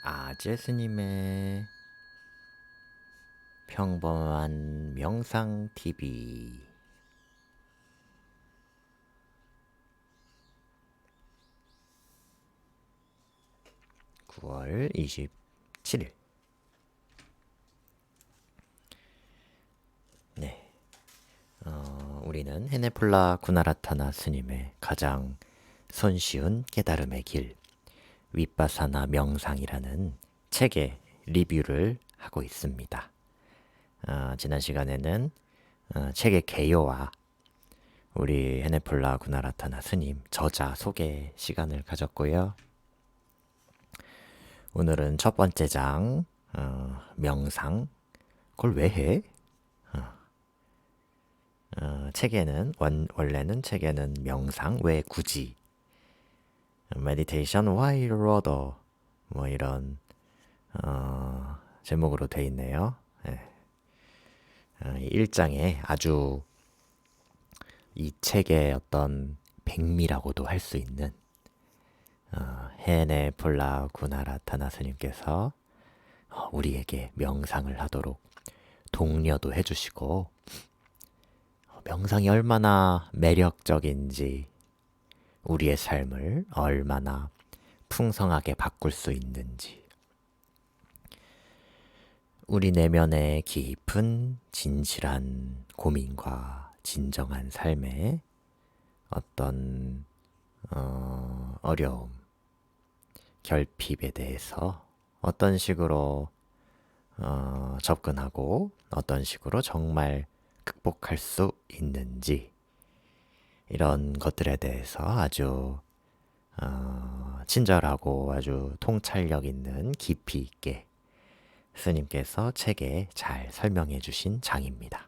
아재 스님의 평범한 명상 TV 9월 27일. 네, 우리는 헤네폴라 구나라타나 스님의 가장 손쉬운 깨달음의 길, 윗바사나 명상이라는 책의 리뷰를 하고 있습니다. 지난 시간에는 책의 개요와 우리 헤네폴라 구나라타나 스님 저자 소개 시간을 가졌고요. 오늘은 첫 번째 장, 명상. 그걸 왜 해? 책에는 원래는 책에는 명상 왜 굳이 meditation why rather 뭐 이런 제목으로 돼 있네요. 네. 1장에 아주 이 책의 어떤 백미라고도 할 수 있는 헤네폴라 구나라타나 스님께서 우리에게 명상을 하도록 독려도 해주시고 명상이 얼마나 매력적인지 우리의 삶을 얼마나 풍성하게 바꿀 수 있는지 우리 내면의 깊은 진실한 고민과 진정한 삶의 어떤 어려움, 결핍에 대해서 어떤 식으로 접근하고 어떤 식으로 정말 극복할 수 있는지 이런 것들에 대해서 아주 친절하고 아주 통찰력 있는 깊이 있게 스님께서 책에 잘 설명해 주신 장입니다.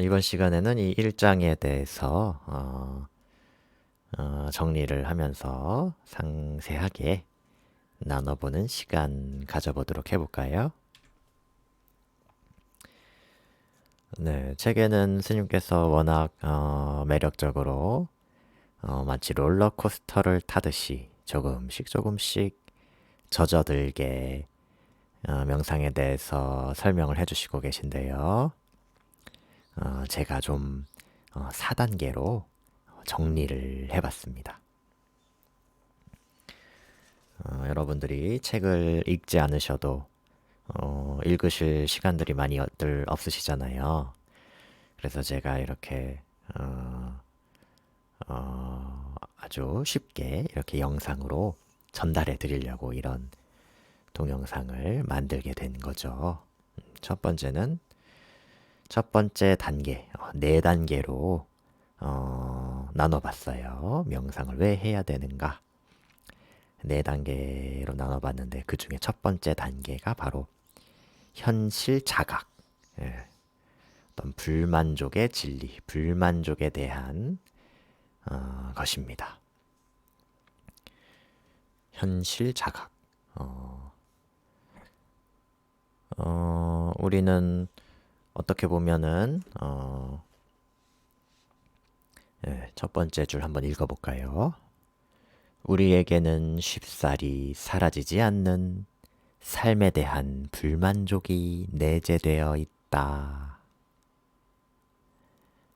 이번 시간에는 이 1장에 대해서 정리를 하면서 상세하게 나눠보는 시간 가져보도록 해볼까요? 네, 책에는 스님께서 워낙 매력적으로 마치 롤러코스터를 타듯이 조금씩 젖어들게 명상에 대해서 설명을 해주시고 계신데요. 제가 좀 4단계로 정리를 해봤습니다. 여러분들이 책을 읽지 않으셔도 읽으실 시간들이 많이 없으시잖아요. 그래서 제가 이렇게 아주 쉽게 이렇게 영상으로 전달해 드리려고 이런 동영상을 만들게 된 거죠. 첫 번째는 첫 번째 단계, 4단계로 나눠봤어요. 명상을 왜 해야 되는가? 4단계로 나눠봤는데 그 중에 첫 번째 단계가 바로 현실 자각, 어떤 불만족의 진리, 불만족에 대한 것입니다. 현실 자각. 우리는 어떻게 보면은 첫 번째 줄 한번 읽어볼까요? 우리에게는 쉽사리 사라지지 않는 삶에 대한 불만족이 내재되어 있다.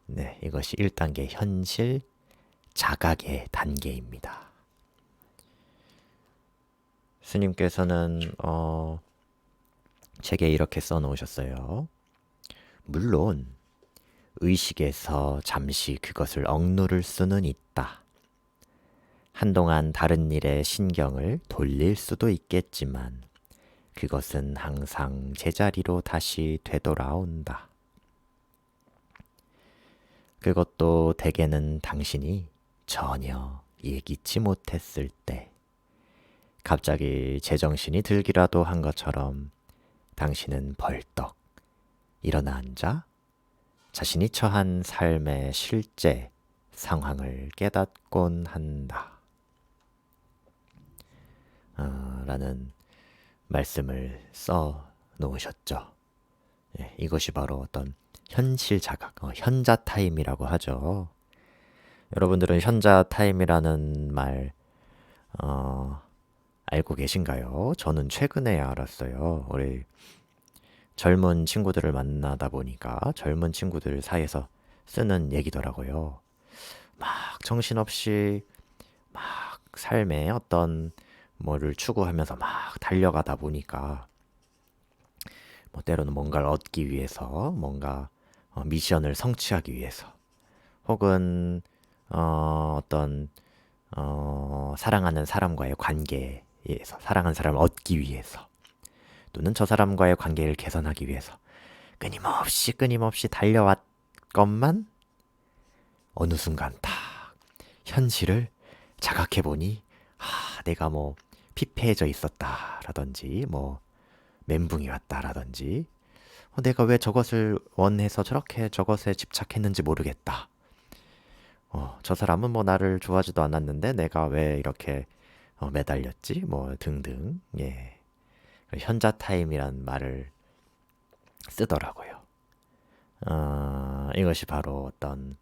네, 이것이 1단계 현실 자각의 단계입니다. 스님께서는 책에 이렇게 써놓으셨어요. 물론 의식에서 잠시 그것을 억누를 수는 있다. 한동안 다른 일에 신경을 돌릴 수도 있겠지만 그것은 항상 제자리로 다시 되돌아온다. 그것도 대개는 당신이 전혀 예기치 못했을 때 갑자기 제정신이 들기라도 한 것처럼 당신은 벌떡 일어나 앉아 자신이 처한 삶의 실제 상황을 깨닫곤 한다. 라는 말씀을 써 놓으셨죠. 이것이 바로 어떤 현실 자각, 현자 타임이라고 하죠. 여러분들은 현자 타임이라는 말 알고 계신가요? 저는 최근에 알았어요. 우리 젊은 친구들을 만나다 보니까 젊은 친구들 사이에서 쓰는 얘기더라고요. 막 정신없이 막 삶의 어떤 뭐를 추구하면서 막 달려가다 보니까 뭐 때로는 뭔가를 얻기 위해서 뭔가 미션을 성취하기 위해서 혹은 어떤 사랑하는 사람과의 관계에서 사랑하는 사람을 얻기 위해서 또는 저 사람과의 관계를 개선하기 위해서 끊임없이 달려왔건만 어느 순간 딱 현실을 자각해보니 내가 뭐 피폐해져 있었다라든지 뭐 멘붕이 왔다라든지 내가 왜 저것을 원해서 저렇게 저것에 집착했는지 모르겠다. 저 사람은 뭐 나를 좋아하지도 않았는데 내가 왜 이렇게 매달렸지? 뭐 등등. 예. 현자 타임이란 말을 쓰더라고요. 이것이 바로 어떤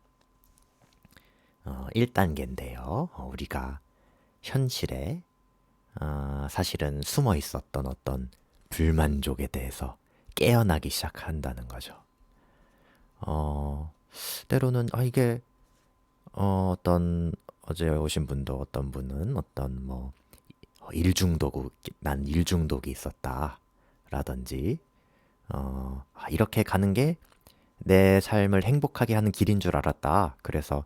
1단계인데요. 우리가 현실에 사실은 숨어 있었던 어떤 불만족에 대해서 깨어나기 시작한다는 거죠. 때로는 이게 어떤 어제 오신 분도 어떤 분은 어떤 뭐 난 일중독이 있었다라든지 이렇게 가는 게 내 삶을 행복하게 하는 길인 줄 알았다. 그래서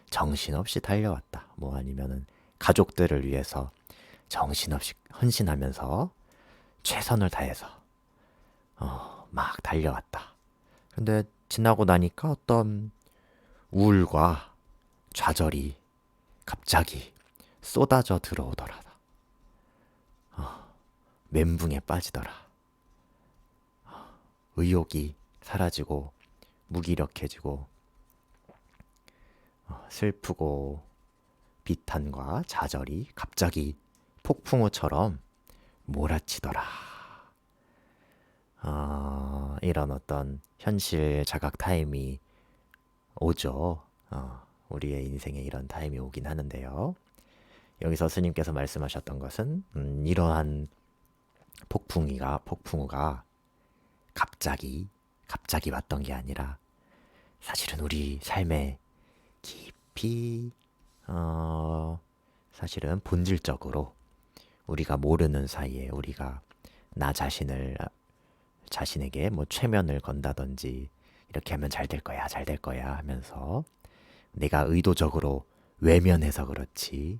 정신없이 달려왔다. 뭐 아니면은 가족들을 위해서 정신없이 헌신하면서 최선을 다해서 막 달려왔다. 근데 지나고 나니까 어떤 우울과 좌절이 갑자기 쏟아져 들어오더라. 멘붕에 빠지더라. 의욕이 사라지고 무기력해지고 슬프고 비탄과 좌절이 갑자기 폭풍우처럼 몰아치더라. 이런 어떤 현실 자각 타임이 오죠. 우리의 인생에 이런 타임이 오긴 하는데요. 여기서 스님께서 말씀하셨던 것은 이러한 폭풍우가 갑자기 왔던 게 아니라 사실은 우리 삶에 깊이 사실은 본질적으로 우리가 모르는 사이에 우리가 나 자신에게 뭐 최면을 건다든지 이렇게 하면 잘 될 거야 하면서 내가 의도적으로 외면해서 그렇지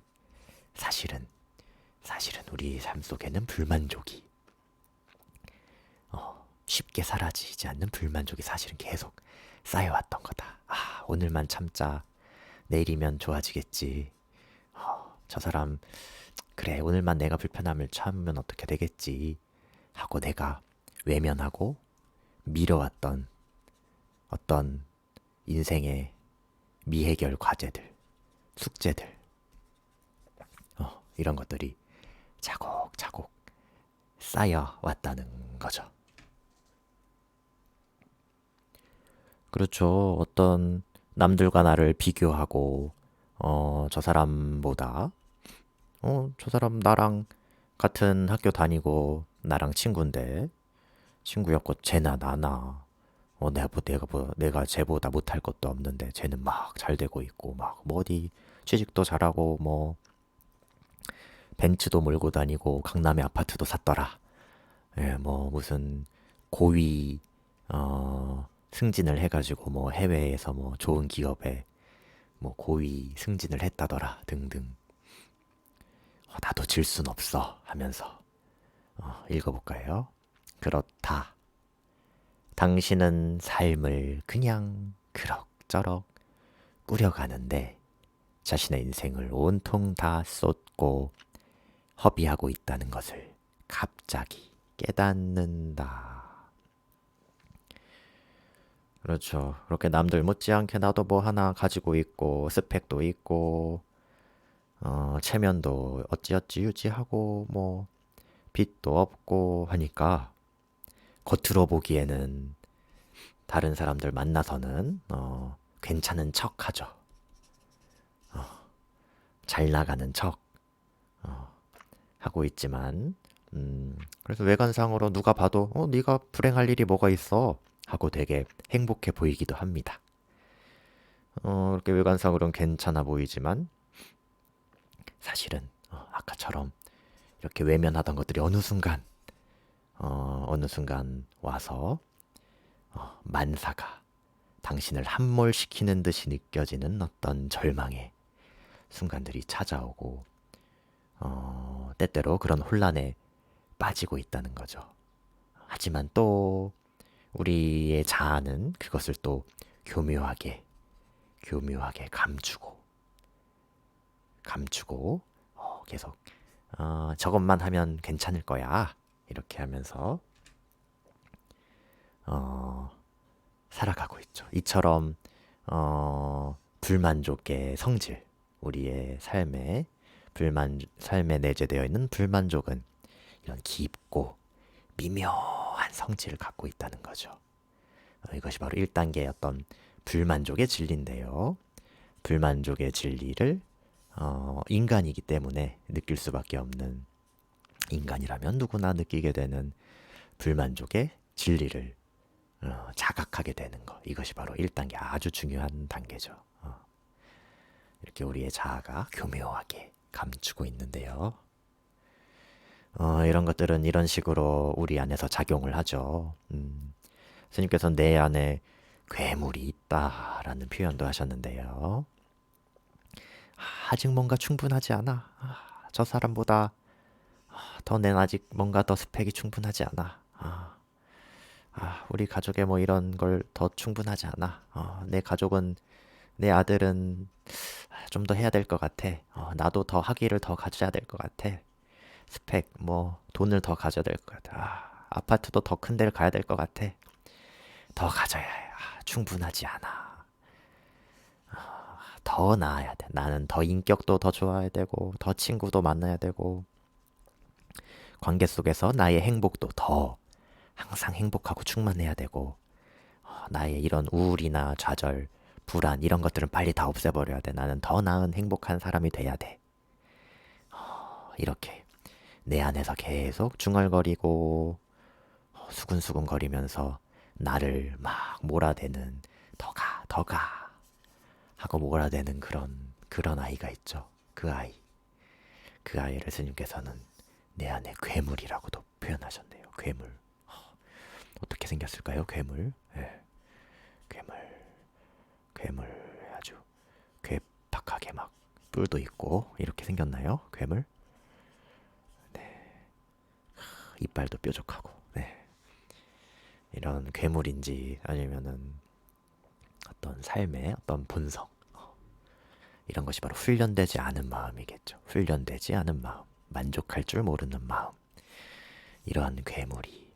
사실은 우리 삶 속에는 불만족이 쉽게 사라지지 않는 불만족이 사실은 계속 쌓여왔던 거다. 오늘만 참자. 내일이면 좋아지겠지. 저 사람 그래 오늘만 내가 불편함을 참으면 어떻게 되겠지 하고 내가 외면하고 미뤄왔던 어떤 인생의 미해결 과제들, 숙제들 이런 것들이 차곡차곡 쌓여왔다는 거죠. 그렇죠. 어떤 남들과 나를 비교하고 저 사람보다 저 사람 나랑 같은 학교 다니고 나랑 친구였고 쟤나 나나 내가 쟤보다 못할 것도 없는데 쟤는 막 잘 되고 있고 막 뭐 어디 취직도 잘하고 뭐 벤츠도 몰고 다니고 강남에 아파트도 샀더라. 예, 뭐 무슨 고위 승진을 해가지고 뭐 해외에서 뭐 좋은 기업에 뭐 고위 승진을 했다더라 등등. 나도 질 순 없어 하면서 읽어볼까요? 그렇다. 당신은 삶을 그냥 그럭저럭 꾸려가는데 자신의 인생을 온통 다 쏟고 허비하고 있다는 것을 갑자기 깨닫는다. 그렇죠. 그렇게 남들 못지않게 나도 뭐 하나 가지고 있고 스펙도 있고 체면도 어찌어찌 유지하고 뭐 빚도 없고 하니까 겉으로 보기에는 다른 사람들 만나서는 괜찮은 척 하죠. 잘 나가는 척 하고 있지만 그래서 외관상으로 누가 봐도 네가 불행할 일이 뭐가 있어 하고 되게 행복해 보이기도 합니다. 이렇게 외관상으로는 괜찮아 보이지만 사실은 아까처럼 이렇게 외면하던 것들이 어느 순간 와서 만사가 당신을 함몰시키는 듯이 느껴지는 어떤 절망의 순간들이 찾아오고 때때로 그런 혼란에 빠지고 있다는 거죠. 하지만 또 우리의 자아는 그것을 또 교묘하게 감추고 계속 저것만 하면 괜찮을 거야 이렇게 하면서 살아가고 있죠. 이처럼 불만족의 성질, 우리의 삶에 내재되어 있는 불만족은 이런 깊고 미묘한 성질을 갖고 있다는 거죠. 이것이 바로 1단계의 어떤 불만족의 진리인데요. 불만족의 진리를 인간이기 때문에 느낄 수밖에 없는, 인간이라면 누구나 느끼게 되는 불만족의 진리를 자각하게 되는 것. 이것이 바로 1단계 아주 중요한 단계죠. 이렇게 우리의 자아가 교묘하게 감추고 있는데요. 이런 것들은 이런 식으로 우리 안에서 작용을 하죠. 스님께서는 내 안에 괴물이 있다라는 표현도 하셨는데요. 아직 뭔가 충분하지 않아. 저 사람보다 더 낸 아직 뭔가 더 스펙이 충분하지 않아. 우리 가족에 뭐 이런 걸 더 충분하지 않아. 내 가족은, 내 아들은 좀 더 해야 될 것 같아. 나도 더 학위를 더 가져야 될 것 같아. 스펙, 뭐 돈을 더 가져야 될 것 같아. 아파트도 더 큰 데를 가야 될 것 같아. 더 가져야 해. 충분하지 않아. 더 나아야 돼. 나는 더 인격도 더 좋아야 되고, 더 친구도 만나야 되고, 관계 속에서 나의 행복도 더 항상 행복하고 충만해야 되고, 나의 이런 우울이나 좌절, 불안 이런 것들은 빨리 다 없애버려야 돼. 나는 더 나은 행복한 사람이 돼야 돼. 이렇게 내 안에서 계속 중얼거리고 수근수근 거리면서 나를 막 몰아대는, 더 가 하고 몰아대는 그런 아이가 있죠. 그 아이를 스님께서는 내 안에 괴물이라고도 표현하셨네요. 괴물. 어떻게 생겼을까요? 괴물. 예. 괴물 아주 괴팍하게 막 뿔도 있고 이렇게 생겼나요? 괴물. 이빨도 뾰족하고. 네. 이런 괴물인지 아니면은 어떤 삶의 어떤 본성, 이런 것이 바로 훈련되지 않은 마음이겠죠. 훈련되지 않은 마음, 만족할 줄 모르는 마음. 이러한 괴물이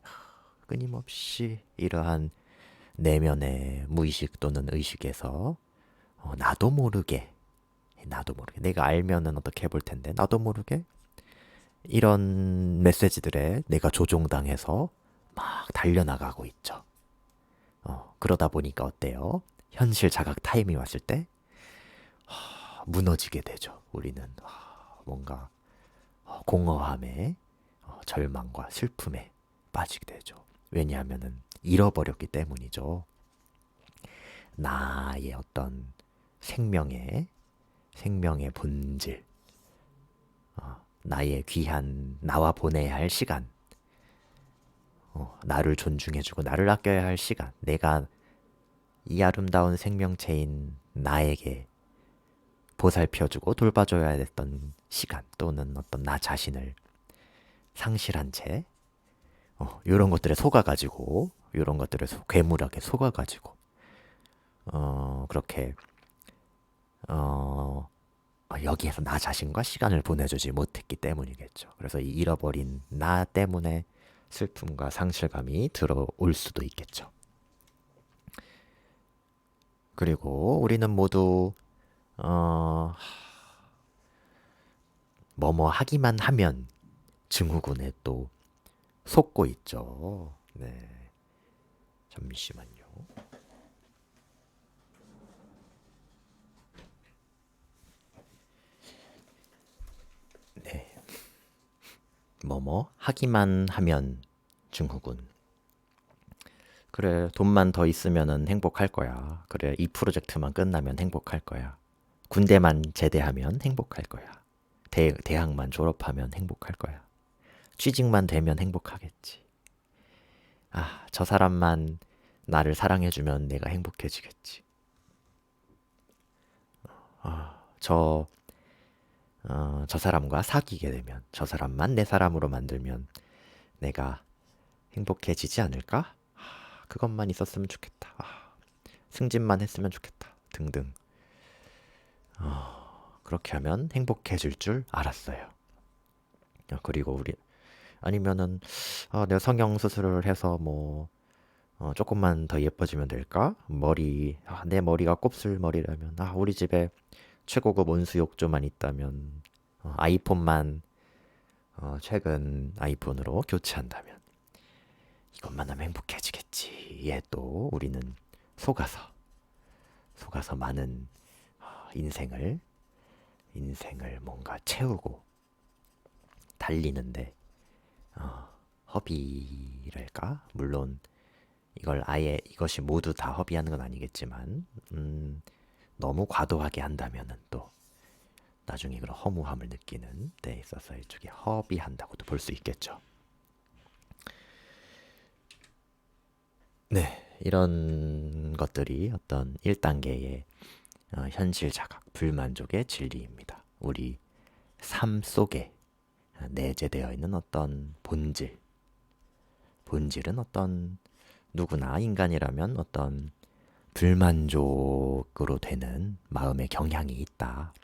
끊임없이 이러한 내면의 무의식 또는 의식에서 나도 모르게 내가 알면은 어떻게 해볼 텐데 나도 모르게 이런 메시지들에 내가 조종당해서 막 달려나가고 있죠. 그러다 보니까 어때요? 현실 자각 타임이 왔을 때 무너지게 되죠. 우리는 뭔가 공허함에 절망과 슬픔에 빠지게 되죠. 왜냐하면은 잃어버렸기 때문이죠. 나의 어떤 생명의 본질, 나의 귀한 나와 보내야 할 시간, 나를 존중해주고 나를 아껴야 할 시간, 내가 이 아름다운 생명체인 나에게 보살펴주고 돌봐줘야 했던 시간 또는 어떤 나 자신을 상실한 채 이런 것들에 속아가지고 이런 것들에 괴물하게 속아가지고 그렇게 여기에서 나 자신과 시간을 보내주지 못했기 때문이겠죠. 그래서 이 잃어버린 나 때문에 슬픔과 상실감이 들어올 수도 있겠죠. 그리고 우리는 모두 뭐뭐 하기만 하면 증후군에 또 속고 있죠. 네. 잠시만요. 네. 하기만 하면 증후군. 그래, 돈만 더 있으면은 행복할 거야. 그래, 이 프로젝트만 끝나면 행복할 거야. 군대만 제대하면 행복할 거야. 대학만 졸업하면 행복할 거야. 취직만 되면 행복하겠지. 아, 저 사람만 나를 사랑해주면 내가 행복해지겠지. 아, 저 사람과 사귀게 되면, 저 사람만 내 사람으로 만들면 내가 행복해지지 않을까? 아, 그것만 있었으면 좋겠다. 아, 승진만 했으면 좋겠다. 등등. 그렇게 하면 행복해질 줄 알았어요. 그리고 아니면은, 내가 성형 수술을 해서 조금만 더 예뻐지면 될까? 내 머리가 곱슬머리라면, 우리 집에 최고급 온수 욕조만 있다면, 아이폰만, 최근 아이폰으로 교체한다면, 이것만 하면 행복해지겠지. 또 우리는 속아서, 많은 인생을 뭔가 채우고 달리는데, 허비랄까? 물론 이것이 모두 다 허비하는 건 아니겠지만, 너무 과도하게 한다면은 또 나중에 그런 허무함을 느끼는 데 있어서 이쪽에 허비한다고도 볼 수 있겠죠. 네, 이런 것들이 어떤 1단계의 현실 자각, 불만족의 진리입니다. 우리 삶 속에 내재되어 있는 어떤 본질은 누구나 인간이라면 어떤 불만족으로 되는 마음의 경향이 있다.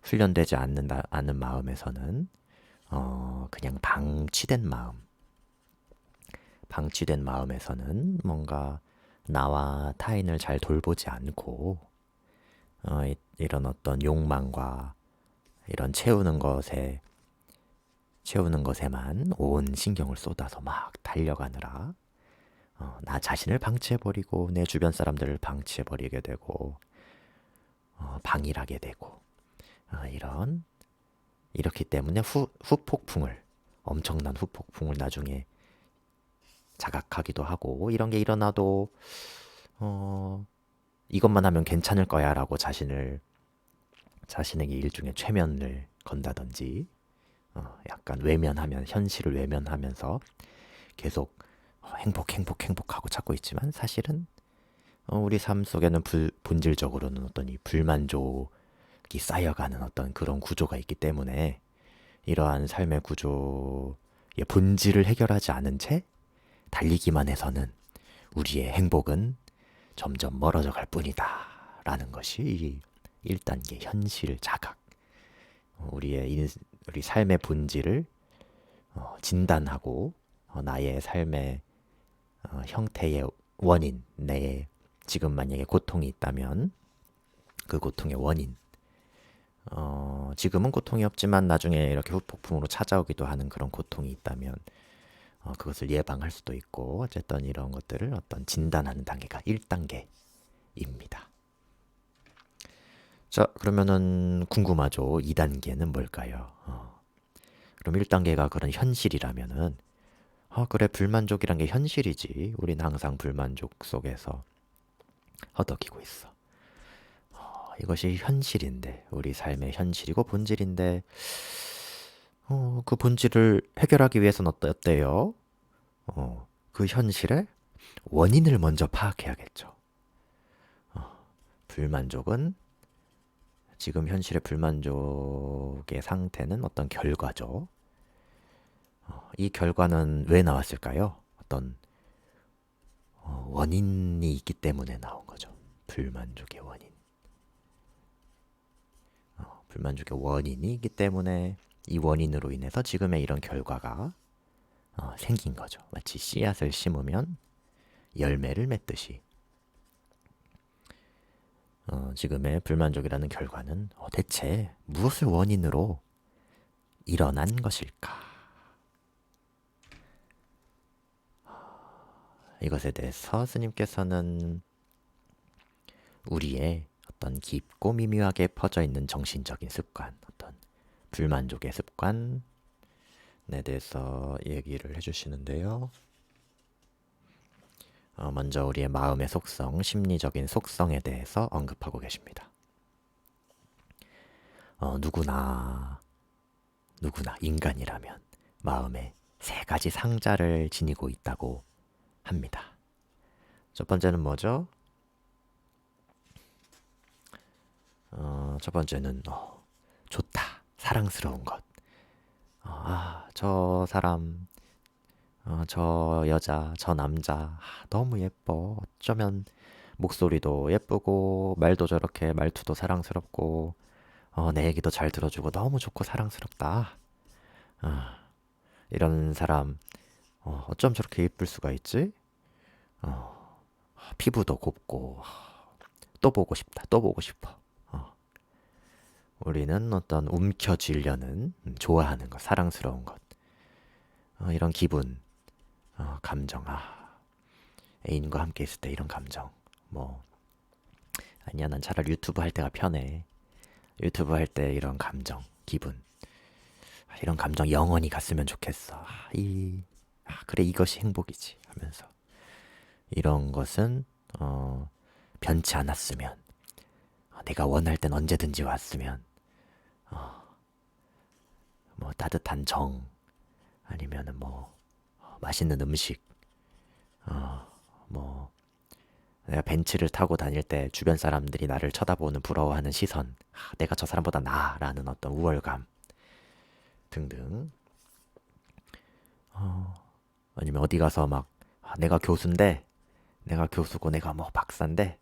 훈련되지 않는 마음에서는 그냥 방치된 마음에서는 뭔가 나와 타인을 잘 돌보지 않고 이런 어떤 욕망과 이런 채우는 것에만 온 신경을 쏟아서 막 달려가느라 나 자신을 방치해버리고 내 주변 사람들을 방치해버리게 되고 방일하게 되고 이렇기 때문에 엄청난 후폭풍을 나중에 자각하기도 하고 이런 게 일어나도 이것만 하면 괜찮을 거야 라고 자신에게 일종의 최면을 건다든지 약간 현실을 외면하면서 계속 행복하고 찾고 있지만 사실은 우리 삶 속에는 본질적으로는 어떤 이 불만족이 쌓여가는 어떤 그런 구조가 있기 때문에 이러한 삶의 구조의 본질을 해결하지 않은 채 달리기만 해서는 우리의 행복은 점점 멀어져 갈 뿐이다 라는 것이 이 1단계 현실 자각. 우리 삶의 본질을 진단하고 나의 삶의 형태의 원인, 지금 만약에 고통이 있다면 그 고통의 원인, 지금은 고통이 없지만 나중에 이렇게 후폭풍으로 찾아오기도 하는 그런 고통이 있다면 그것을 예방할 수도 있고 어쨌든 이런 것들을 어떤 진단하는 단계가 1단계입니다. 자, 그러면은 궁금하죠. 2단계는 뭘까요? 그럼 1단계가 그런 현실이라면은 그래, 불만족이란 게 현실이지. 우린 항상 불만족 속에서 허덕이고 있어. 이것이 현실인데, 우리 삶의 현실이고 본질인데, 그 본질을 해결하기 위해서는 어때요? 그 현실의 원인을 먼저 파악해야겠죠. 지금 현실의 불만족의 상태는 어떤 결과죠. 이 결과는 왜 나왔을까요? 어떤 원인이 있기 때문에 나온 거죠. 불만족의 원인. 불만족의 원인이 있기 때문에 이 원인으로 인해서 지금의 이런 결과가 생긴 거죠. 마치 씨앗을 심으면 열매를 맺듯이 지금의 불만족이라는 결과는 대체 무엇을 원인으로 일어난 것일까? 이것에 대해서 스님께서는 우리의 어떤 깊고 미묘하게 퍼져 있는 정신적인 습관, 어떤 불만족의 습관, 대해서 얘기를 해주시는데요. 먼저 우리의 마음의 속성, 심리적인 속성에 대해서 언급하고 계십니다. 누구나 인간이라면 마음에 세 가지 상자를 지니고 있다고 합니다. 첫 번째는 뭐죠? 첫 번째는 좋다, 사랑스러운 것. 저 사람, 저 여자, 저 남자 너무 예뻐. 어쩌면 목소리도 예쁘고 말도 저렇게 말투도 사랑스럽고 내 얘기도 잘 들어주고 너무 좋고 사랑스럽다. 이런 사람 어쩜 저렇게 예쁠 수가 있지? 피부도 곱고 또 보고 싶다. 또 보고 싶어. 우리는 어떤 움켜쥐려는 좋아하는 것, 사랑스러운 것 이런 기분, 감정 애인과 함께 있을 때 이런 감정 뭐 아니야 난 차라리 유튜브 할 때가 편해. 유튜브 할 때 이런 감정, 기분 이런 감정 영원히 갔으면 좋겠어. 그래 이것이 행복이지 하면서 이런 것은 변치 않았으면 내가 원할 땐 언제든지 왔으면 뭐 따뜻한 정 아니면은 뭐 맛있는 음식 뭐 내가 벤츠를 타고 다닐 때 주변 사람들이 나를 쳐다보는 부러워하는 시선 내가 저 사람보다 나아라는 어떤 우월감 등등 아니면 어디 가서 막 내가 교수인데 내가 교수고 내가 뭐 박사인데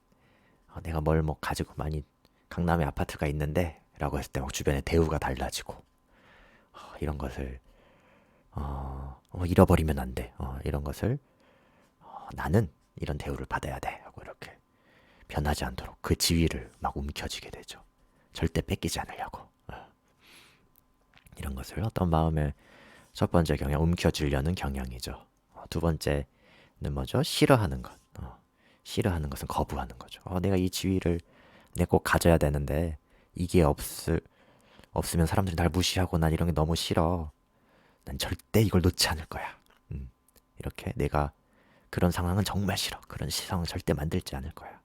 내가 뭘 뭐 가지고 많이 강남에 아파트가 있는데 라고 했을 때 막 주변에 대우가 달라지고 이런 것을 잃어버리면 안 돼. 이런 것을 나는 이런 대우를 받아야 돼 하고 이렇게 변하지 않도록 그 지위를 막 움켜쥐게 되죠. 절대 뺏기지 않으려고. 이런 것을 어떤 마음의 첫 번째 경향, 움켜쥐려는 경향이죠. 두 번째는 뭐죠? 싫어하는 것. 싫어하는 것은 거부하는 거죠. 내가 이 지위를 내가 꼭 가져야 되는데 이게 없으면 사람들이 날 무시하고 난 이런 게 너무 싫어. 난 절대 이걸 놓지 않을 거야. 이렇게 내가 그런 상황은 정말 싫어. 그런 상황은 절대 만들지 않을 거야.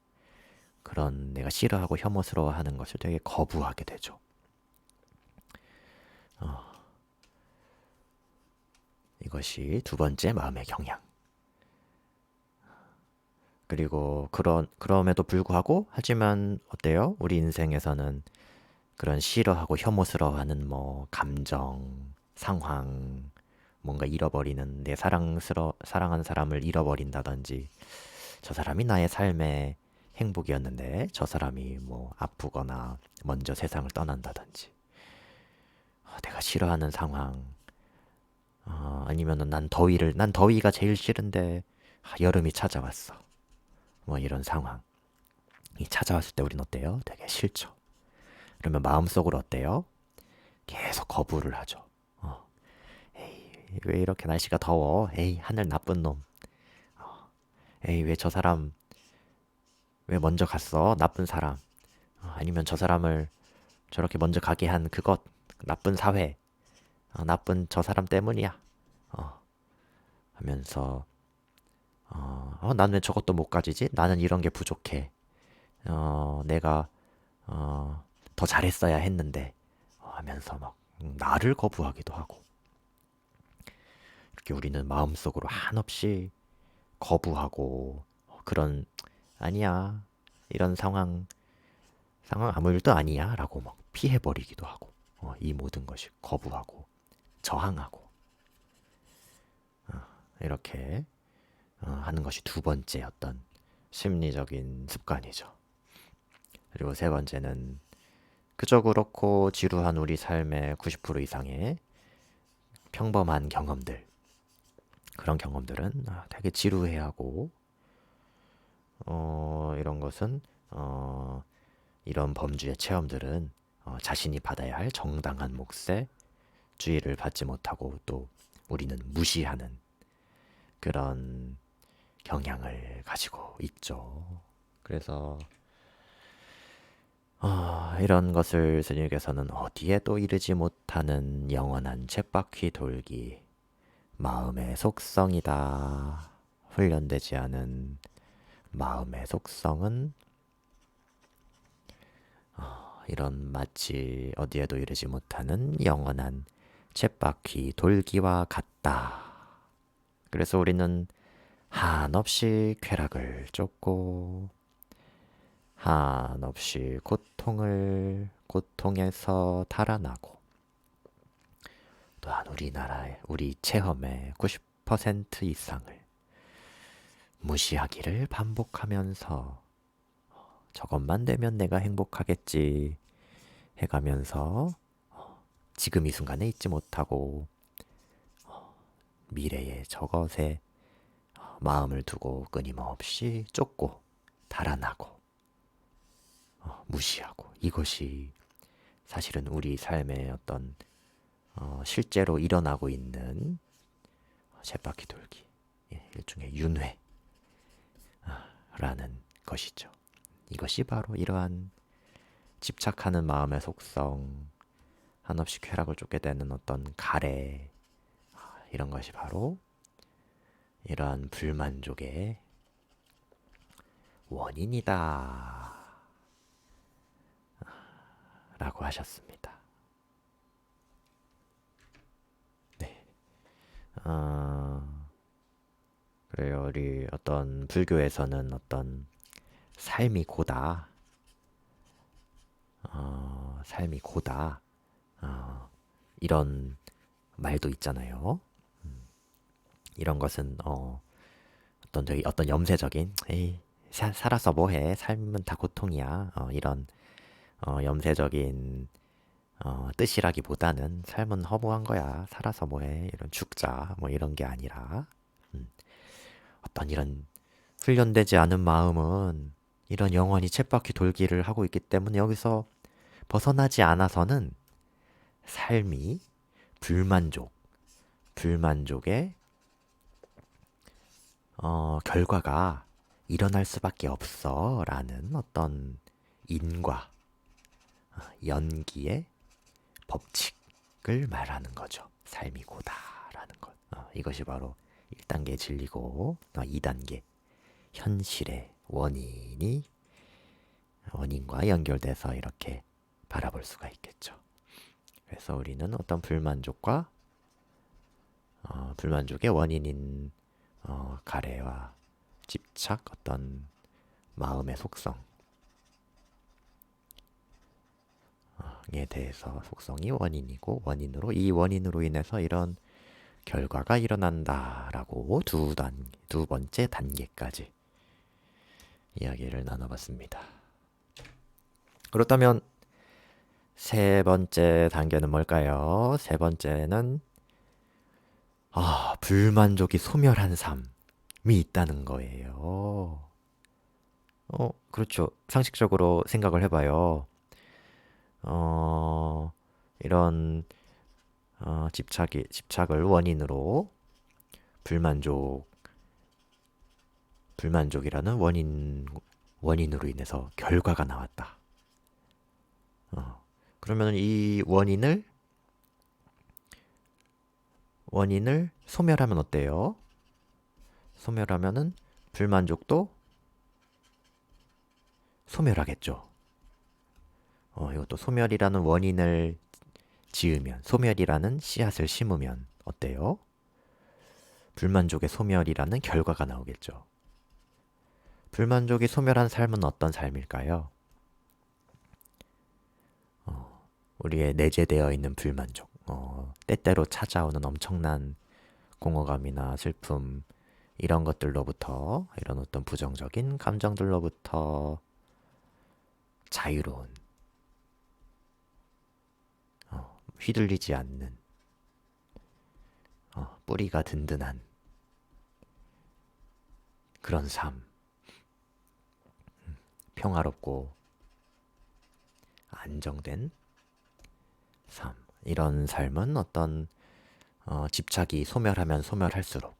그런 내가 싫어하고 혐오스러워하는 것을 되게 거부하게 되죠. 이것이 두 번째 마음의 경향. 그리고 그럼에도 불구하고 하지만 어때요? 우리 인생에서는 그런 싫어하고 혐오스러워하는 뭐 감정, 상황, 뭔가 잃어버리는 내 사랑하는 사람을 잃어버린다든지 저 사람이 나의 삶의 행복이었는데 저 사람이 뭐 아프거나 먼저 세상을 떠난다든지 내가 싫어하는 상황 아니면은 난 더위가 제일 싫은데 여름이 찾아왔어. 뭐 이런 상황이 찾아왔을 때 우린 어때요? 되게 싫죠. 그러면 마음속으로 어때요? 계속 거부를 하죠. 에이, 왜 이렇게 날씨가 더워? 에이, 하늘 나쁜 놈. 에이, 왜 저 사람 왜 먼저 갔어? 나쁜 사람. 아니면 저 사람을 저렇게 먼저 가게 한 그것, 나쁜 사회, 나쁜 저 사람 때문이야. 하면서 난 왜 저것도 못 가지지? 나는 이런 게 부족해. 내가 더 잘했어야 했는데 하면서 막 나를 거부하기도 하고 이렇게 우리는 마음속으로 한없이 거부하고 그런 아니야 이런 상황 아무 일도 아니야 라고 막 피해버리기도 하고 이 모든 것이 거부하고 저항하고 이렇게 하는 것이 두 번째 어떤 심리적인 습관이죠. 그리고 세 번째는 그저 그렇고 지루한 우리 삶의 90% 이상의 평범한 경험들 그런 경험들은 되게 지루해하고 이런 것은 이런 범주의 체험들은 자신이 받아야 할 정당한 몫의 주의를 받지 못하고 또 우리는 무시하는 그런 경향을 가지고 있죠. 그래서 이런 것을 스님께서는 어디에도 이르지 못하는 영원한 쳇바퀴 돌기, 마음의 속성이다. 훈련되지 않은 마음의 속성은 이런 마치 어디에도 이르지 못하는 영원한 쳇바퀴 돌기와 같다. 그래서 우리는 한없이 쾌락을 쫓고 한없이 고통에서 달아나고, 또한 우리나라의 우리 체험의 90% 이상을 무시하기를 반복하면서 저것만 되면 내가 행복하겠지 해가면서 지금 이 순간에 있지 못하고 미래의 저것에 마음을 두고 끊임없이 쫓고 달아나고 무시하고, 이것이 사실은 우리 삶의 어떤 실제로 일어나고 있는 쳇바퀴 돌기, 일종의 윤회라는 것이죠. 이것이 바로 이러한 집착하는 마음의 속성, 한없이 쾌락을 쫓게 되는 어떤 가래, 이런 것이 바로 이러한 불만족의 원인이다 라고 하셨습니다. 네. 그래요. 우리 어떤 불교에서는 어떤 삶이 고다, 삶이 고다, 이런 말도 있잖아요. 이런 것은 어떤 염세적인, 에이, 살아서 뭐해, 삶은 다 고통이야, 이런 염세적인 뜻이라기보다는 삶은 허무한 거야, 살아서 뭐해, 이런 죽자, 뭐 이런 게 아니라, 어떤 이런 훈련되지 않은 마음은 이런 영원히 쳇바퀴 돌기를 하고 있기 때문에 여기서 벗어나지 않아서는 삶이 불만족의 결과가 일어날 수밖에 없어 라는 어떤 인과 연기의 법칙을 말하는 거죠. 삶이 고다라는 것. 이것이 바로 1단계 진리고 2단계 현실의 원인과 연결돼서 이렇게 바라볼 수가 있겠죠. 그래서 우리는 어떤 불만족의 원인인 가래와 집착, 어떤 마음의 속성에 대해서, 속성이 원인이고 이 원인으로 인해서 이런 결과가 일어난다라고 두 번째 단계까지 이야기를 나눠봤습니다. 그렇다면 세 번째 단계는 뭘까요? 세 번째는 불만족이 소멸한 삶이 있다는 거예요. 그렇죠. 상식적으로 생각을 해봐요. 이런 집착을 원인으로 불만족이라는 원인으로 인해서 결과가 나왔다. 그러면 이 원인을 소멸하면 어때요? 소멸하면은 불만족도 소멸하겠죠. 이것도 소멸이라는 원인을 지으면, 소멸이라는 씨앗을 심으면 어때요? 불만족의 소멸이라는 결과가 나오겠죠. 불만족이 소멸한 삶은 어떤 삶일까요? 우리의 내재되어 있는 불만족, 때때로 찾아오는 엄청난 공허감이나 슬픔, 이런 것들로부터, 이런 어떤 부정적인 감정들로부터 자유로운, 휘둘리지 않는, 뿌리가 든든한 그런 삶, 평화롭고 안정된 삶, 이런 삶은 어떤 집착이 소멸하면 소멸할수록,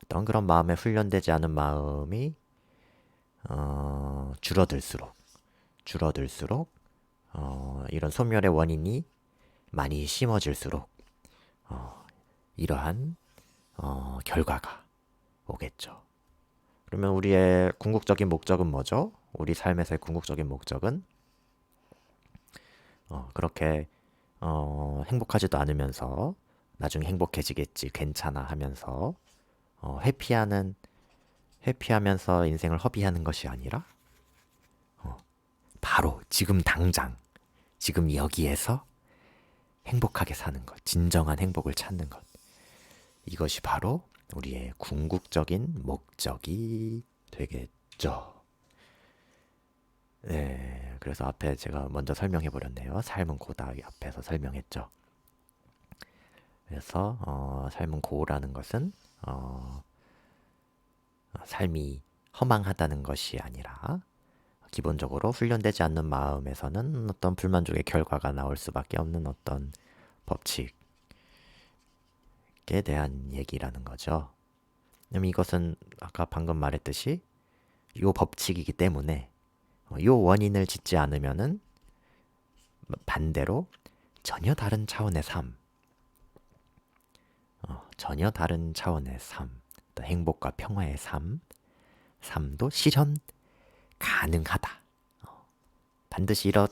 어떤 그런 마음에 훈련되지 않은 마음이 줄어들수록 이런 소멸의 원인이 많이 심어질수록 이러한 결과가 오겠죠. 그러면 우리의 궁극적인 목적은 뭐죠? 우리 삶에서의 궁극적인 목적은 그렇게 행복하지도 않으면서 나중에 행복해지겠지, 괜찮아 하면서 회피하면서 인생을 허비하는 것이 아니라 바로 지금 당장, 지금 여기에서 행복하게 사는 것, 진정한 행복을 찾는 것. 이것이 바로 우리의 궁극적인 목적이 되겠죠. 네, 그래서 앞에 제가 먼저 설명해 버렸네요. 삶은 고다 앞에서 설명했죠. 그래서 삶은 고라는 것은 삶이 허망하다는 것이 아니라 기본적으로 훈련되지 않는 마음에서는 어떤 불만족의 결과가 나올 수밖에 없는 어떤 법칙에 대한 얘기라는 거죠. 그럼 이것은 아까 방금 말했듯이 요 법칙이기 때문에 요 원인을 짓지 않으면은 반대로 전혀 다른 차원의 삶, 전혀 다른 차원의 삶, 또 행복과 평화의 삶도 실현 가능하다. 반드시 이런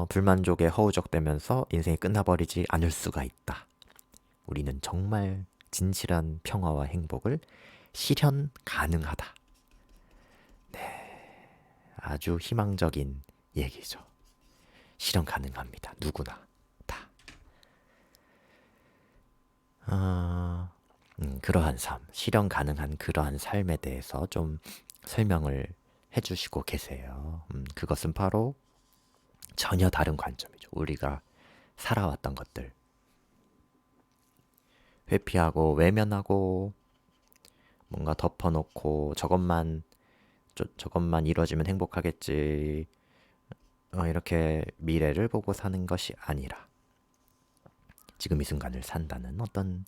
불만족에 허우적대면서 인생이 끝나버리지 않을 수가 있다. 우리는 정말 진실한 평화와 행복을 실현 가능하다. 네, 아주 희망적인 얘기죠. 실현 가능합니다. 누구나 다. 그러한 삶, 실현 가능한 그러한 삶에 대해서 좀 설명을 해주시고 계세요. 그것은 바로 전혀 다른 관점이죠. 우리가 살아왔던 것들. 회피하고 외면하고 뭔가 덮어놓고 저것만 이루어지면 행복하겠지. 이렇게 미래를 보고 사는 것이 아니라 지금 이 순간을 산다는 어떤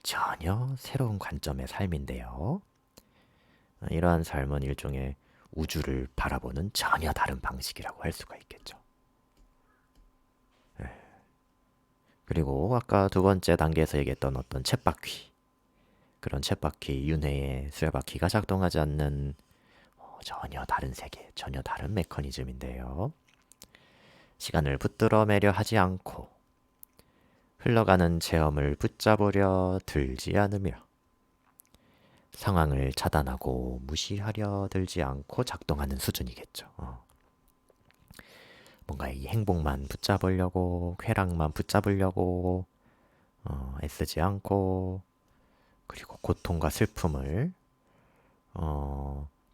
전혀 새로운 관점의 삶인데요. 이러한 삶은 일종의 우주를 바라보는 전혀 다른 방식이라고 할 수가 있겠죠. 그리고 아까 두 번째 단계에서 얘기했던 어떤 쳇바퀴, 그런 쳇바퀴, 윤회의 수레바퀴가 작동하지 않는 전혀 다른 세계, 전혀 다른 메커니즘인데요. 시간을 붙들어 매려 하지 않고 흘러가는 체험을 붙잡으려 들지 않으며 상황을 차단하고 무시하려 들지 않고 작동하는 수준이겠죠. 뭔가 이 행복만 붙잡으려고, 쾌락만 붙잡으려고 애쓰지 않고, 그리고 고통과 슬픔을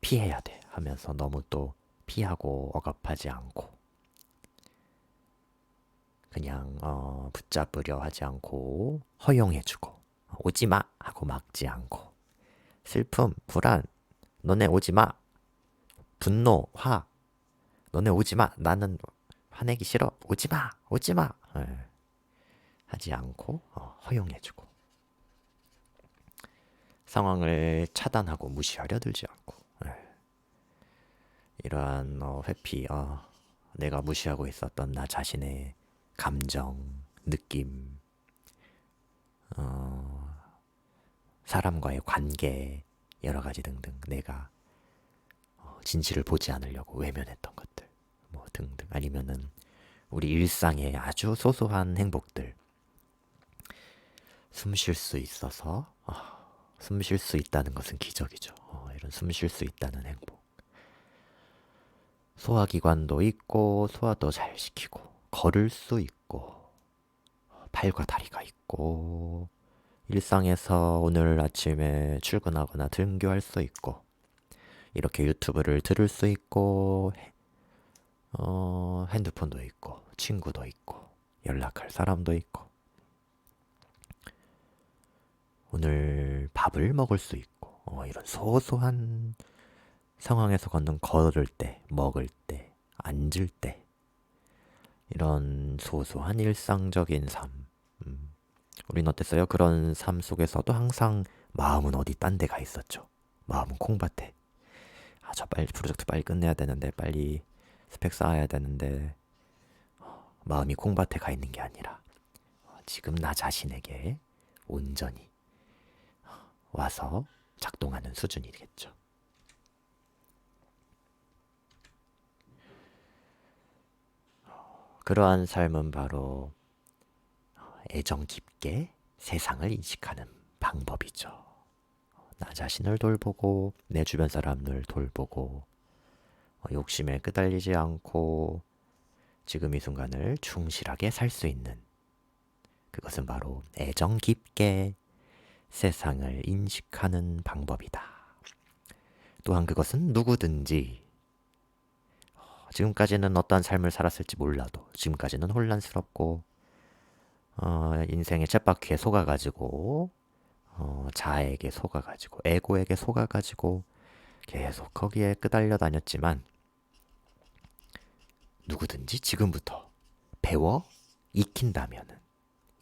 피해야 돼 하면서 너무 또 피하고 억압하지 않고, 그냥 붙잡으려 하지 않고 허용해주고, 오지 마 하고 막지 않고, 슬픔, 불안, 너네 오지 마, 분노, 화, 너네 오지 마, 나는 화내기 싫어, 오지 마, 오지 마. 하지 않고 허용해주고, 상황을 차단하고 무시하려 들지 않고, 이러한 회피, 내가 무시하고 있었던 나 자신의 감정, 느낌, 사람과의 관계, 여러 가지 등등, 내가 진실을 보지 않으려고 외면했던 것들, 뭐 등등, 아니면은 우리 일상의 아주 소소한 행복들, 숨 쉴 수 있어서 숨 쉴 수 있다는 것은 기적이죠. 이런 숨 쉴 수 있다는 행복. 소화기관도 있고 소화도 잘 시키고 걸을 수 있고 팔과 다리가 있고 일상에서 오늘 아침에 출근하거나 등교할 수 있고 이렇게 유튜브를 들을 수 있고 핸드폰도 있고 친구도 있고 연락할 사람도 있고 오늘 밥을 먹을 수 있고 이런 소소한 상황에서 걸을 때, 먹을 때, 앉을 때 이런 소소한 일상적인 삶 우린 어땠어요? 그런 삶 속에서도 항상 마음은 어디 딴 데가 있었죠. 마음은 콩밭에 저 빨리 프로젝트 빨리 끝내야 되는데 빨리 스펙 쌓아야 되는데 마음이 콩밭에 가 있는 게 아니라 지금 나 자신에게 온전히 와서 작동하는 수준이겠죠. 그러한 삶은 바로 애정 깊게 세상을 인식하는 방법이죠. 나 자신을 돌보고 내 주변 사람을 돌보고 욕심에 끄달리지 않고 지금 이 순간을 충실하게 살 수 있는, 그것은 바로 애정 깊게 세상을 인식하는 방법이다. 또한 그것은 누구든지 지금까지는 어떠한 삶을 살았을지 몰라도 지금까지는 혼란스럽고 인생의 쳇바퀴에 속아가지고 자아에게 속아가지고 에고에게 속아가지고 계속 거기에 끄달려 다녔지만, 누구든지 지금부터 배워 익힌다면은,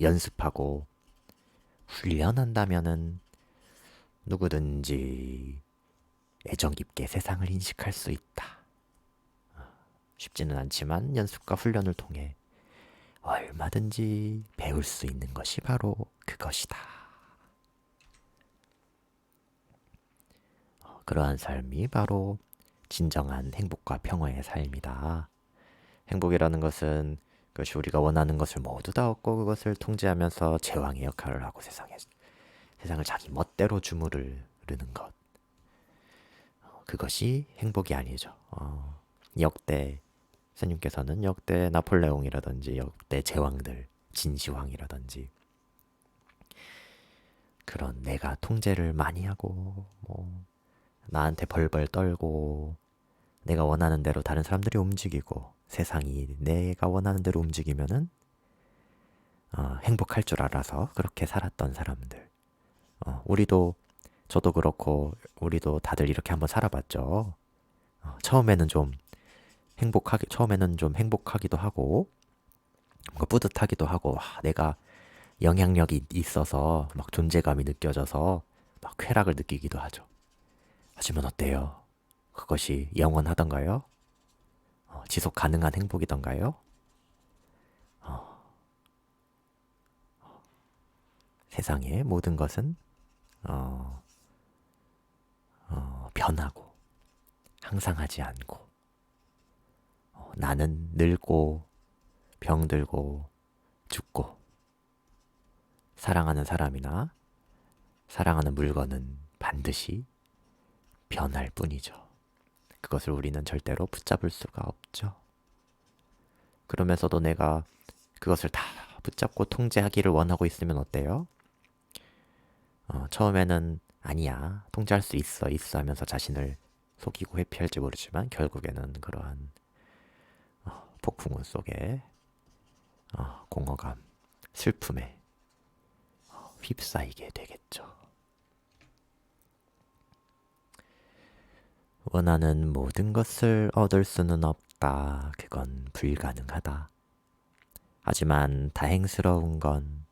연습하고 훈련한다면은 누구든지 애정 깊게 세상을 인식할 수 있다. 쉽지는 않지만 연습과 훈련을 통해 얼마든지 배울 수 있는 것이 바로 그것이다. 그러한 삶이 바로 진정한 행복과 평화의 삶이다. 행복이라는 것은 그것이 우리가 원하는 것을 모두 다 얻고 그것을 통제하면서 제왕의 역할을 하고 세상을 자기 멋대로 주무르는 것. 그것이 행복이 아니죠. 역대 스님께서는 역대 나폴레옹이라든지 역대 제왕들, 진시황이라든지 그런 내가 통제를 많이 하고 나한테 벌벌 떨고 내가 원하는 대로 다른 사람들이 움직이고 세상이 내가 원하는 대로 움직이면은 행복할 줄 알아서 그렇게 살았던 사람들. 저도 그렇고 우리도 다들 이렇게 한번 살아봤죠. 처음에는 좀 행복하기도 하고 뭔가 뿌듯하기도 하고 내가 영향력이 있어서 막 존재감이 느껴져서 막 쾌락을 느끼기도 하죠. 하지만 어때요? 그것이 영원하던가요? 지속 가능한 행복이던가요? 세상의 모든 것은 변하고 항상 하지 않고 나는 늙고 병들고 죽고 사랑하는 사람이나 사랑하는 물건은 반드시 변할 뿐이죠. 그것을 우리는 절대로 붙잡을 수가 없죠. 그러면서도 내가 그것을 다 붙잡고 통제하기를 원하고 있으면 어때요? 처음에는 아니야, 통제할 수 있어 하면서 자신을 속이고 회피할지 모르지만 결국에는 그러한 폭풍우 속에 공허감, 슬픔에 휩싸이게 되겠죠. 원하는 모든 것을 얻을 수는 없다. 그건 불가능하다. 하지만 다행스러운 건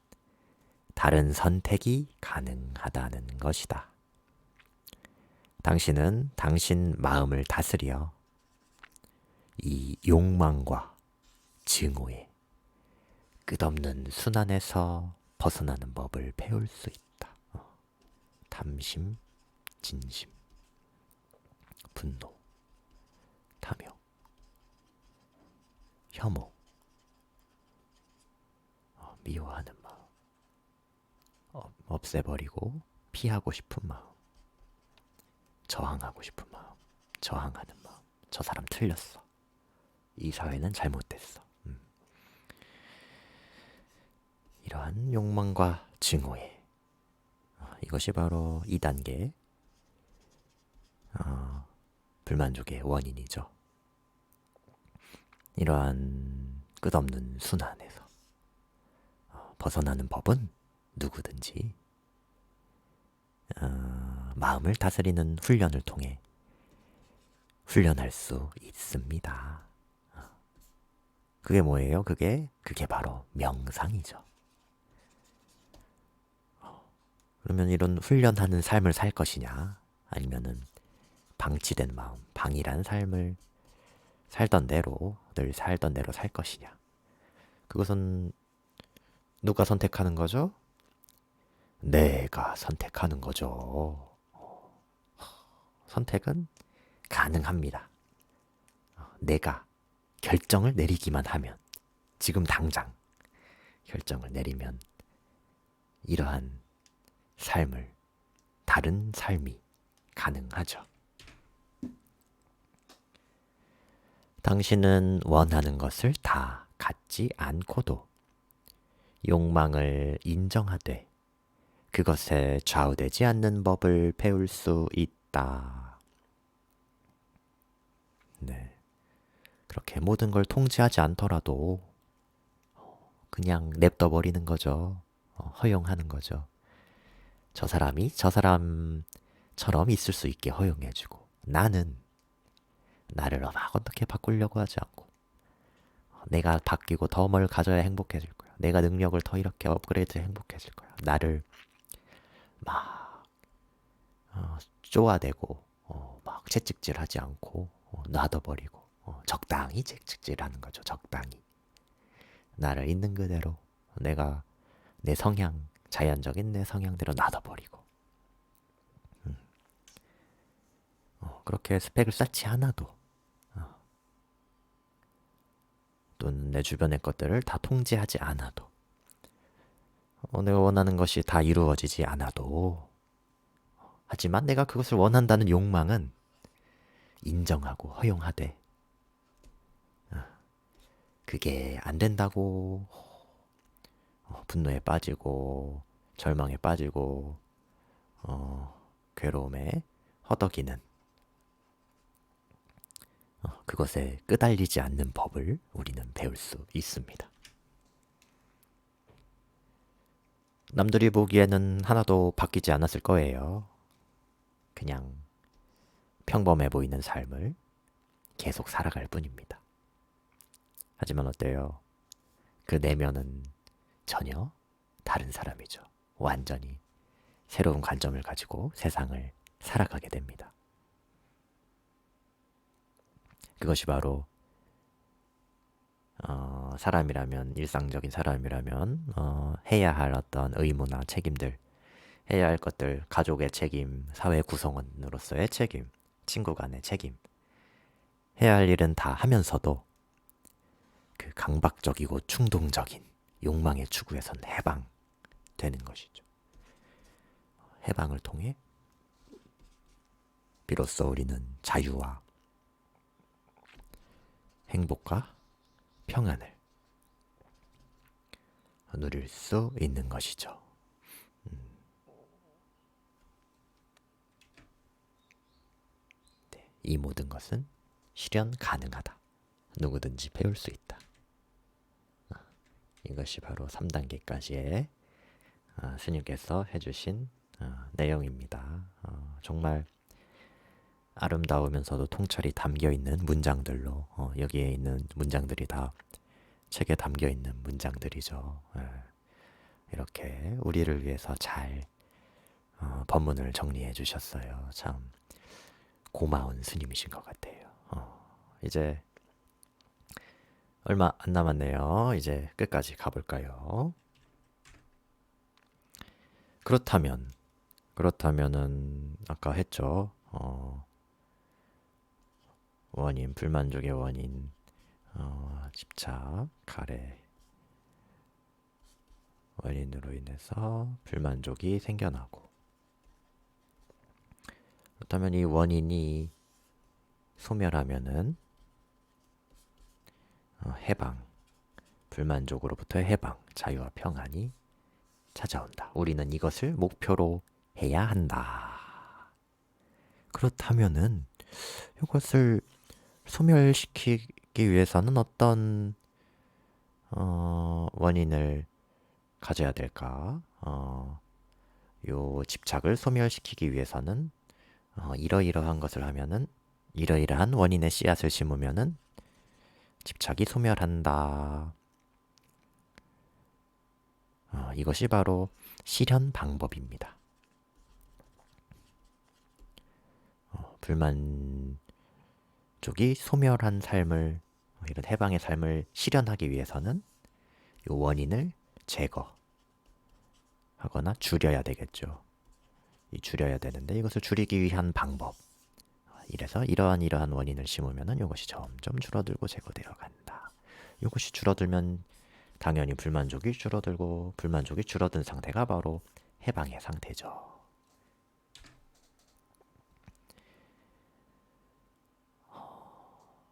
다른 선택이 가능하다는 것이다. 당신은 당신 마음을 다스려 이 욕망과 증오의 끝없는 순환에서 벗어나는 법을 배울 수 있다. 탐심, 진심, 분노, 탐욕, 혐오, 미워하는 마음, 없애버리고 피하고 싶은 마음, 저항하고 싶은 마음, 저항하는 마음. 저 사람 틀렸어. 이 사회는 잘못됐어. 이러한 욕망과 증오에 이것이 바로 2단계 불만족의 원인이죠. 이러한 끝없는 순환에서 벗어나는 법은 누구든지 마음을 다스리는 훈련을 통해 훈련할 수 있습니다. 그게 뭐예요? 그게 바로 명상이죠. 그러면 이런 훈련하는 삶을 살 것이냐, 아니면은 방치된 마음, 방이란 삶을 늘 살던 대로 살 것이냐. 그것은 누가 선택하는 거죠? 내가 선택하는 거죠. 선택은 가능합니다. 내가 결정을 내리기만 하면, 지금 당장 결정을 내리면 이러한 삶을, 다른 삶이 가능하죠. 당신은 원하는 것을 다 갖지 않고도 욕망을 인정하되 그것에 좌우되지 않는 법을 배울 수 있다. 네. 그렇게 모든 걸 통제하지 않더라도 그냥 냅둬 버리는 거죠. 허용하는 거죠. 저 사람이 저 사람처럼 있을 수 있게 허용해주고, 나는 나를 막 어떻게 바꾸려고 하지 않고, 내가 바뀌고 더 뭘 가져야 행복해질 거야. 내가 능력을 더 이렇게 업그레이드 행복해질 거야. 나를 막 쪼아대고 막 채찍질하지 않고 놔둬버리고 적당히 채찍질하는 거죠. 적당히 나를 있는 그대로, 내가 내 성향, 자연적인 내 성향대로 놔둬버리고, 그렇게 스펙을 쌓지 않아도, 또는 내 주변의 것들을 다 통제하지 않아도, 내가 원하는 것이 다 이루어지지 않아도, 하지만 내가 그것을 원한다는 욕망은 인정하고 허용하되, 그게 안 된다고 분노에 빠지고 절망에 빠지고 괴로움에 허덕이는, 그것에 끄달리지 않는 법을 우리는 배울 수 있습니다. 남들이 보기에는 하나도 바뀌지 않았을 거예요. 그냥 평범해 보이는 삶을 계속 살아갈 뿐입니다. 하지만 어때요? 그 내면은 전혀 다른 사람이죠. 완전히 새로운 관점을 가지고 세상을 살아가게 됩니다. 그것이 바로 사람이라면, 일상적인 사람이라면 해야 할 어떤 의무나 책임들, 해야 할 것들, 가족의 책임, 사회 구성원으로서의 책임, 친구 간의 책임, 해야 할 일은 다 하면서도 그 강박적이고 충동적인 욕망의 추구에선 해방되는 것이죠. 해방을 통해 비로소 우리는 자유와 행복과 평안을 누릴 수 있는 것이죠. 네, 이 모든 것은 실현 가능하다. 누구든지 배울 수 있다. 이것이 바로 3단계까지의 스님께서 해주신 내용입니다. 정말 아름다우면서도 통찰이 담겨있는 문장들로, 여기에 있는 문장들이 다 책에 담겨있는 문장들이죠. 이렇게 우리를 위해서 잘 법문을 정리해 주셨어요. 참 고마운 스님이신 것 같아요. 이제 얼마 안 남았네요. 이제 끝까지 가볼까요? 그렇다면은 아까 했죠. 원인, 불만족의 원인, 집착, 가래 원인으로 인해서 불만족이 생겨나고, 그렇다면 이 원인이 소멸하면은 해방, 불만족으로부터의 해방, 자유와 평안이 찾아온다. 우리는 이것을 목표로 해야 한다. 그렇다면은 이것을 소멸시키기 위해서는 어떤 원인을 가져야 될까? 요 집착을 소멸시키기 위해서는 이러이러한 것을 하면은, 이러이러한 원인의 씨앗을 심으면은 집착이 소멸한다. 이것이 바로 실현 방법입니다. 불만족이 소멸한 삶을, 이런 해방의 삶을 실현하기 위해서는 이 원인을 제거하거나 줄여야 되겠죠. 줄여야 되는데 이것을 줄이기 위한 방법. 이래서 이러한 원인을 심으면 이것이 점점 줄어들고 제거되어 간다. 이것이 줄어들면 당연히 불만족이 줄어들고 불만족이 줄어든 상태가 바로 해방의 상태죠.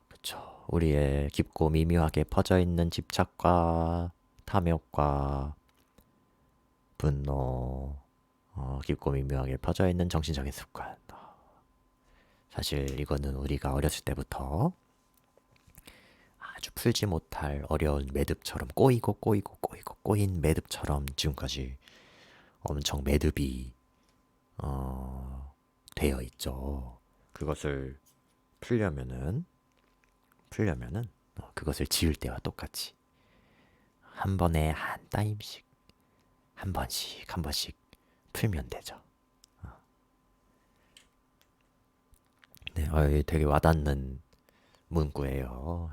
그렇죠. 우리의 깊고 미묘하게 퍼져 있는 집착과 탐욕과 분노, 깊고 미묘하게 퍼져 있는 정신적인 습관. 사실 이거는 우리가 어렸을 때부터 아주 풀지 못할 어려운 매듭처럼 꼬인 매듭처럼 지금까지 엄청 매듭이 되어 있죠. 그것을 풀려면은 그것을 지울 때와 똑같이 한 번에 한 따임씩 한 번씩 풀면 되죠. 네, 되게 와닿는 문구예요.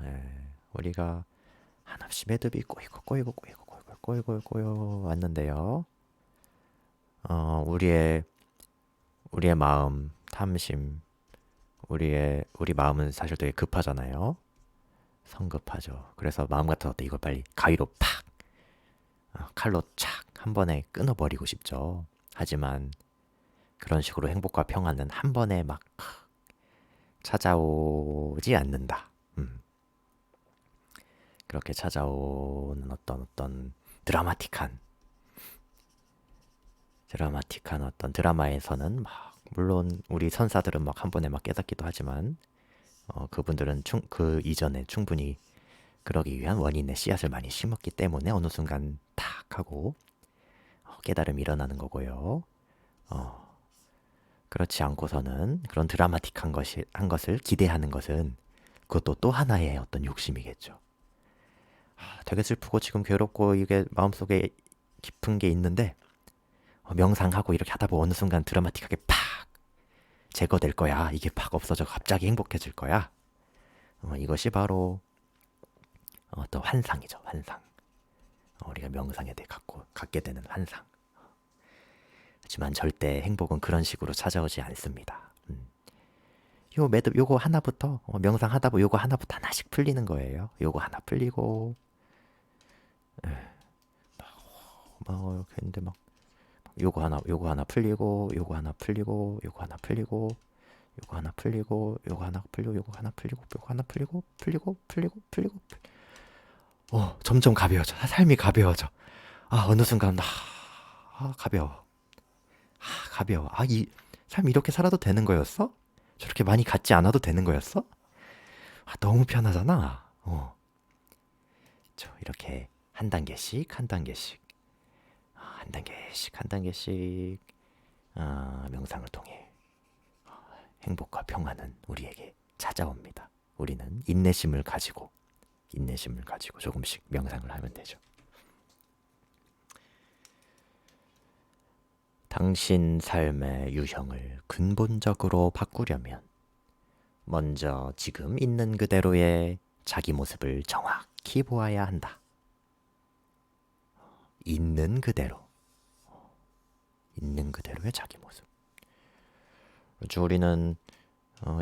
우리가 한없이 매듭이 꼬이고 왔는데요. 우리의 마음, 탐심, 우리 마음은 사실 되게 급하잖아요. 성급하죠. 그래서 마음 같아서 이걸 빨리 가위로 팍, 칼로 착 한 번에 끊어버리고 싶죠. 하지만 그런 식으로 행복과 평안은 한 번에 막 찾아오지 않는다. 그렇게 찾아오는 어떤 드라마틱한 어떤 드라마에서는 막 물론 우리 선사들은 막 한 번에 막 깨닫기도 하지만 그분들은 그 이전에 충분히 그러기 위한 원인의 씨앗을 많이 심었기 때문에 어느 순간 탁 하고 깨달음이 일어나는 거고요. 그렇지 않고서는 그런 드라마틱한 것을 기대하는 것은 그것도 또 하나의 어떤 욕심이겠죠. 되게 슬프고 지금 괴롭고 이게 마음속에 깊은 게 있는데 명상하고 이렇게 하다 보면 어느 순간 드라마틱하게 팍 제거될 거야. 이게 팍 없어져 갑자기 행복해질 거야. 이것이 바로 어떤 환상이죠. 환상. 우리가 명상에 대해 갖게 되는 환상. 하지만 절대 행복은 그런 식으로 찾아오지 않습니다. 요 매듭 요거 하나부터 명상하다 보면 요거 하나부터 하나씩 풀리는 거예요. 요거 하나 풀리고 막 이렇게 했는데 막 요거 하나 풀리고 요거 하나 풀리고 요거 하나 풀리고 요거 하나 풀리고 요거 하나 풀리고 요거 하나 풀리고 요거 하나 풀리고 점점 가벼워져. 삶이 가벼워져. 어느 순간 가벼워. 가벼워. 이 삶 이렇게 살아도 되는 거였어? 저렇게 많이 갖지 않아도 되는 거였어? 너무 편하잖아. 이렇게 한 단계씩 명상을 통해 행복과 평안은 우리에게 찾아옵니다. 우리는 인내심을 가지고 조금씩 명상을 하면 되죠. 당신 삶의 유형을 근본적으로 바꾸려면 먼저 지금 있는 그대로의 자기 모습을 정확히 보아야 한다. 있는 그대로의 자기 모습. 그렇죠. 우리는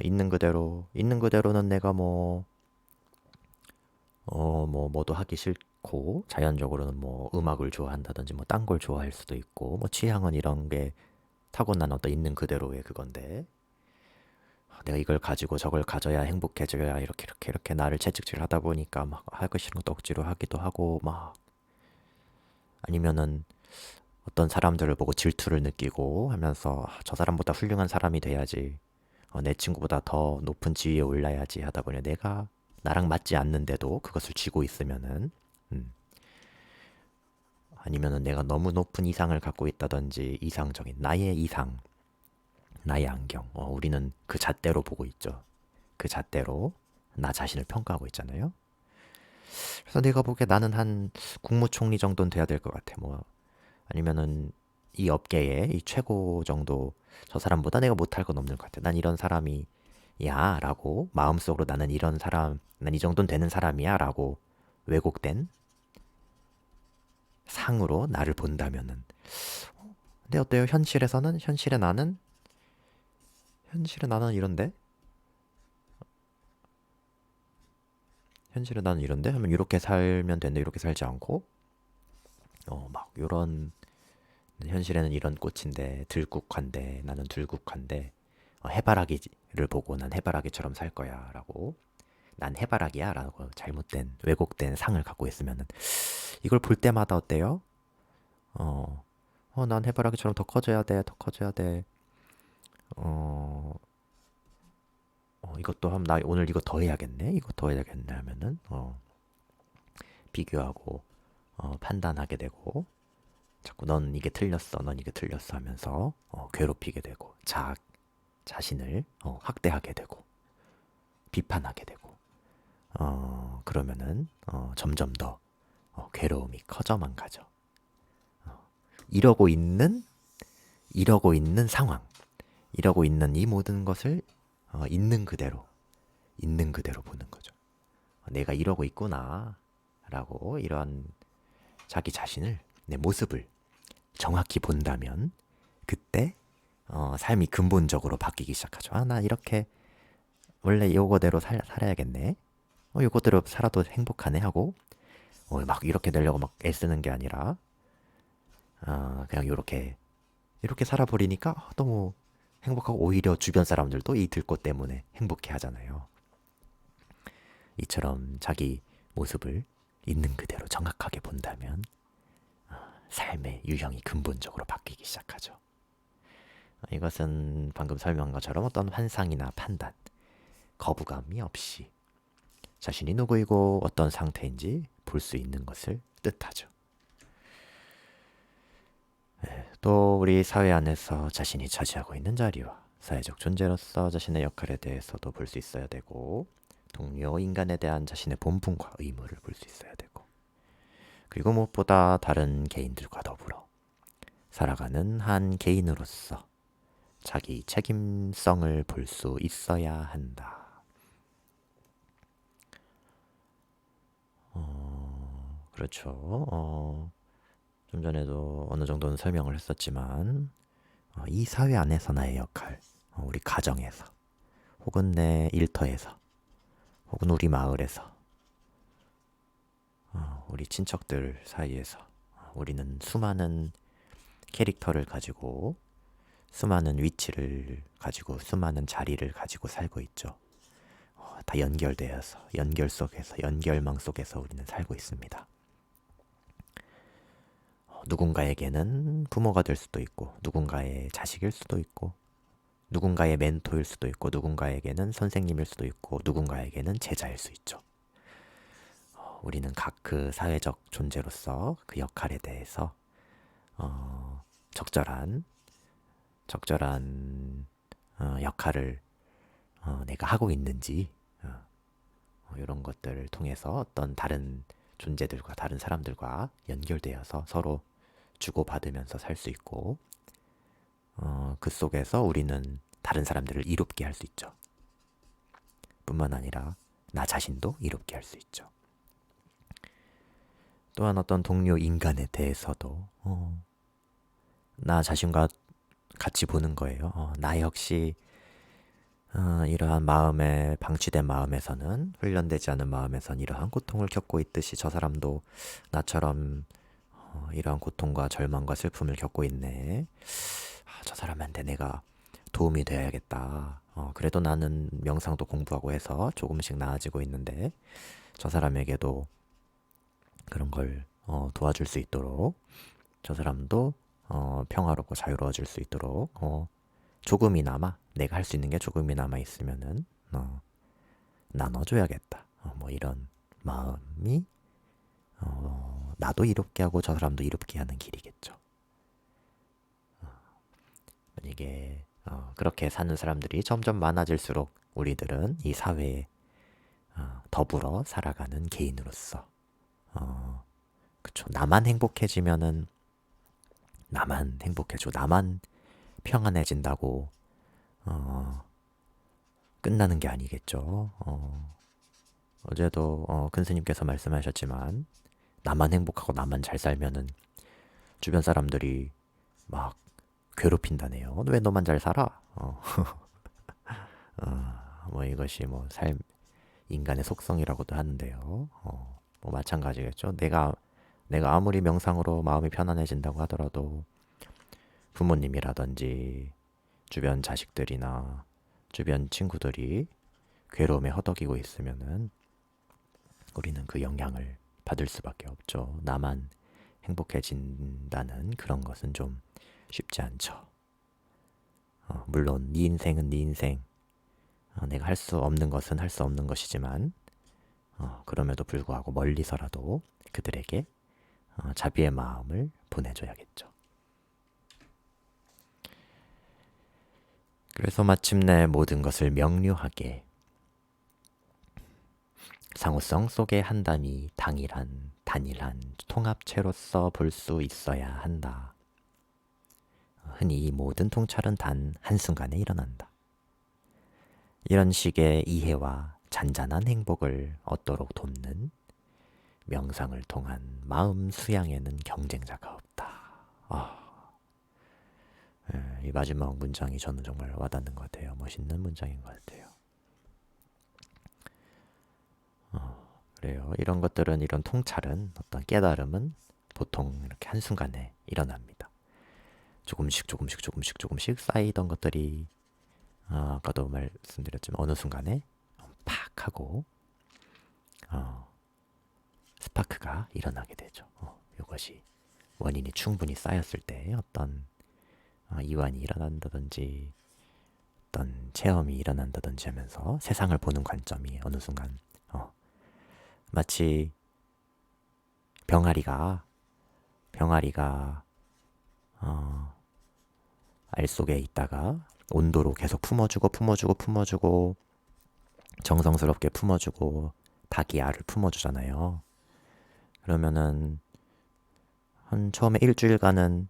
있는 그대로는 내가 뭐도 하기 싫고 자연적으로는 음악을 좋아한다든지 딴 걸 좋아할 수도 있고 취향은 이런 게 타고난 어떤 있는 그대로의 그건데 내가 이걸 가지고 저걸 가져야 행복해져야 이렇게 나를 채찍질 하다 보니까 막 하기 싫은 것도 억지로 하기도 하고 아니면은 어떤 사람들을 보고 질투를 느끼고 하면서 저 사람보다 훌륭한 사람이 돼야지 내 친구보다 더 높은 지위에 올라야지 하다 보니 내가 나랑 맞지 않는데도 그것을 쥐고 있으면은 아니면은 내가 너무 높은 이상을 갖고 있다든지 이상적인 나의 안경 우리는 그 잣대로 보고 있죠. 그 잣대로 나 자신을 평가하고 있잖아요. 그래서 내가 보기에 나는 한 국무총리 정도는 돼야 될 것 같아. 아니면은 이 업계의 이 최고 정도 저 사람보다 내가 못할 건 없는 것 같아. 난 이런 사람이야 라고 마음속으로 나는 이런 사람 난 이 정도는 되는 사람이야 라고 왜곡된 상으로 나를 본다면은, 근데 어때요? 현실의 나는 이런데? 현실의 나는 이런데? 하면 이렇게 살면 되는데 이렇게 살지 않고, 막 요런, 현실에는 이런 꽃인데 들국화인데 나는 들국화인데, 해바라기를 보고 난 해바라기처럼 살 거야 라고, 난 해바라기야 라고 잘못된 왜곡된 상을 갖고 있으면은, 이걸 볼 때마다 어때요? 어, 난 해바라기처럼 더 커져야 돼, 더 커져야 돼. 어, 이것도 나 오늘 이거 더 해야겠네, 이거 더 해야겠네 하면은, 비교하고, 판단하게 되고, 자꾸 넌 이게 틀렸어, 넌 이게 틀렸어 하면서, 괴롭히게 되고, 자신을, 학대하게 되고, 비판하게 되고, 그러면은, 점점 더, 괴로움이 커져만 가죠. 이러고 있는, 상황, 이러고 있는 이 모든 것을, 있는 그대로 보는 거죠. 내가 이러고 있구나 라고, 이러한 자기 자신을, 내 모습을 정확히 본다면, 그때 삶이 근본적으로 바뀌기 시작하죠. 나 이렇게 원래 요거대로 살아야겠네, 요거대로 살아도 행복하네 하고, 막 이렇게 되려고 막 애쓰는 게 아니라, 그냥 이렇게 살아버리니까 너무 행복하고, 오히려 주변 사람들도 이 들꽃 때문에 행복해 하잖아요. 이처럼 자기 모습을 있는 그대로 정확하게 본다면, 삶의 유형이 근본적으로 바뀌기 시작하죠. 이것은 방금 설명한 것처럼 어떤 환상이나 판단, 거부감이 없이 자신이 누구이고 어떤 상태인지 볼 수 있는 것을 뜻하죠. 또 우리 사회 안에서 자신이 차지하고 있는 자리와 사회적 존재로서 자신의 역할에 대해서도 볼 수 있어야 되고, 동료 인간에 대한 자신의 본분과 의무를 볼 수 있어야 되고, 그리고 무엇보다 다른 개인들과 더불어 살아가는 한 개인으로서 자기 책임성을 볼 수 있어야 한다. 그렇죠. 좀 전에도 어느 정도는 설명을 했었지만, 이 사회 안에서 나의 역할, 우리 가정에서, 혹은 내 일터에서, 혹은 우리 마을에서, 우리 친척들 사이에서, 우리는 수많은 캐릭터를 가지고, 수많은 위치를 가지고, 수많은 자리를 가지고 살고 있죠. 다 연결되어서, 연결 속에서, 연결망 속에서 우리는 살고 있습니다. 누군가에게는 부모가 될 수도 있고, 누군가의 자식일 수도 있고, 누군가의 멘토일 수도 있고, 누군가에게는 선생님일 수도 있고, 누군가에게는 제자일 수 있죠. 우리는 각 그 사회적 존재로서 그 역할에 대해서 적절한 역할을 내가 하고 있는지, 이런 것들을 통해서 어떤 다른 존재들과 다른 사람들과 연결되어서 서로 주고받으면서 살 수 있고, 그 속에서 우리는 다른 사람들을 이롭게 할 수 있죠. 뿐만 아니라 나 자신도 이롭게 할 수 있죠. 또한 어떤 동료 인간에 대해서도 나 자신과 같이 보는 거예요. 나 역시 이러한 마음에, 방치된 마음에서는, 훈련되지 않은 마음에선 이러한 고통을 겪고 있듯이 저 사람도 나처럼 이러한 고통과 절망과 슬픔을 겪고 있네. 저 사람한테 내가 도움이 되어야겠다. 그래도 나는 명상도 공부하고 해서 조금씩 나아지고 있는데, 저 사람에게도 그런 걸 도와줄 수 있도록, 저 사람도 평화롭고 자유로워질 수 있도록, 조금이나마 내가 할 수 있는 게 조금이나마 있으면은 나눠줘야겠다. 뭐 이런 마음이 나도 이롭게 하고 저 사람도 이롭게 하는 길이겠죠. 만약에 그렇게 사는 사람들이 점점 많아질수록 우리들은 이 사회에 더불어 살아가는 개인으로서, 그쵸, 나만 행복해지면은 나만 행복해지고 나만 평안해진다고 끝나는 게 아니겠죠. 어제도 큰 스님께서 말씀하셨지만, 나만 행복하고 나만 잘 살면은 주변 사람들이 막 괴롭힌다네요. 왜 너만 잘 살아? 뭐 이것이 뭐 인간의 속성이라고도 하는데요. 뭐 마찬가지겠죠. 내가 아무리 명상으로 마음이 편안해진다고 하더라도 부모님이라든지 주변 자식들이나 주변 친구들이 괴로움에 허덕이고 있으면은 우리는 그 영향을 받을 수밖에 없죠. 나만 행복해진다는 그런 것은 좀 쉽지 않죠. 물론 네 인생은 네 인생. 내가 할 수 없는 것은 할 수 없는 것이지만 그럼에도 불구하고 멀리서라도 그들에게 자비의 마음을 보내줘야겠죠. 그래서 마침내 모든 것을 명료하게 상호성 속의 한 단위 단일한 통합체로서 볼 수 있어야 한다. 흔히 이 모든 통찰은 단 한순간에 일어난다. 이런 식의 이해와 잔잔한 행복을 얻도록 돕는 명상을 통한 마음 수양에는 경쟁자가 없다. 이 마지막 문장이 저는 정말 와닿는 것 같아요. 멋있는 문장인 것 같아요. 그래요. 이런 것들은, 이런 통찰은, 어떤 깨달음은 보통 이렇게 한순간에 일어납니다. 조금씩 쌓이던 것들이 아까도 말씀드렸지만 어느 순간에 팍 하고 스파크가 일어나게 되죠. 이것이 원인이 충분히 쌓였을 때 어떤 이완이 일어난다든지 어떤 체험이 일어난다든지 하면서 세상을 보는 관점이 어느 순간 마치 병아리가 알 속에 있다가 온도로 계속 품어주고 정성스럽게 품어주고 닭이 알을 품어주잖아요. 그러면은 한 처음에 일주일간은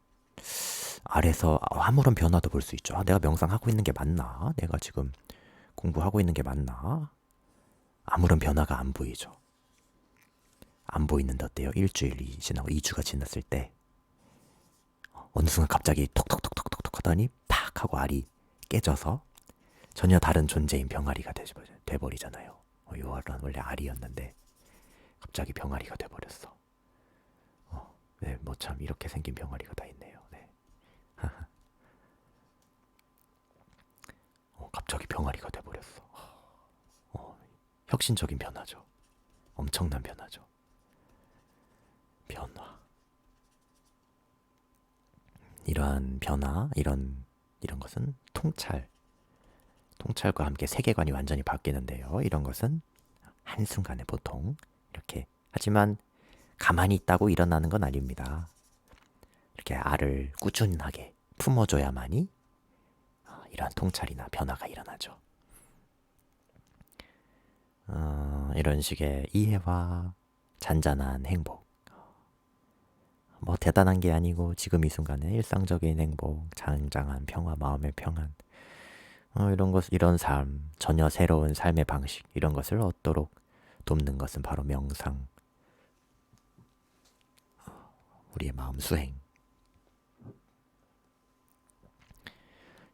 알에서 아무런 변화도 볼 수 있죠. 내가 명상하고 있는 게 맞나? 내가 지금 공부하고 있는 게 맞나? 아무런 변화가 안 보이죠. 안 보이는데 어때요? 일주일이 지나고 2주가 지났을 때 어느 순간 갑자기 톡톡톡톡톡 하더니 팍 하고 알이 깨져서 전혀 다른 존재인 병아리가 돼버리잖아요. 요 알은 원래 알이었는데 갑자기 병아리가 돼버렸어. 네, 뭐 참 이렇게 생긴 병아리가 다 있네요. 네. 갑자기 병아리가 돼버렸어. 혁신적인 변화죠. 엄청난 변화죠. 변화. 이러한 변화, 이런 것은 통찰과 함께 세계관이 완전히 바뀌는데요. 이런 것은 한순간에 보통 이렇게 하지만 가만히 있다고 일어나는 건 아닙니다. 이렇게 알을 꾸준하게 품어줘야만이 이러한 통찰이나 변화가 일어나죠. 이런 식의 이해와 잔잔한 행복, 뭐 대단한 게 아니고 지금 이 순간의 일상적인 행복, 장장한 평화, 마음의 평안, 이런 삶, 전혀 새로운 삶의 방식, 이런 것을 얻도록 돕는 것은 바로 명상, 우리의 마음 수행.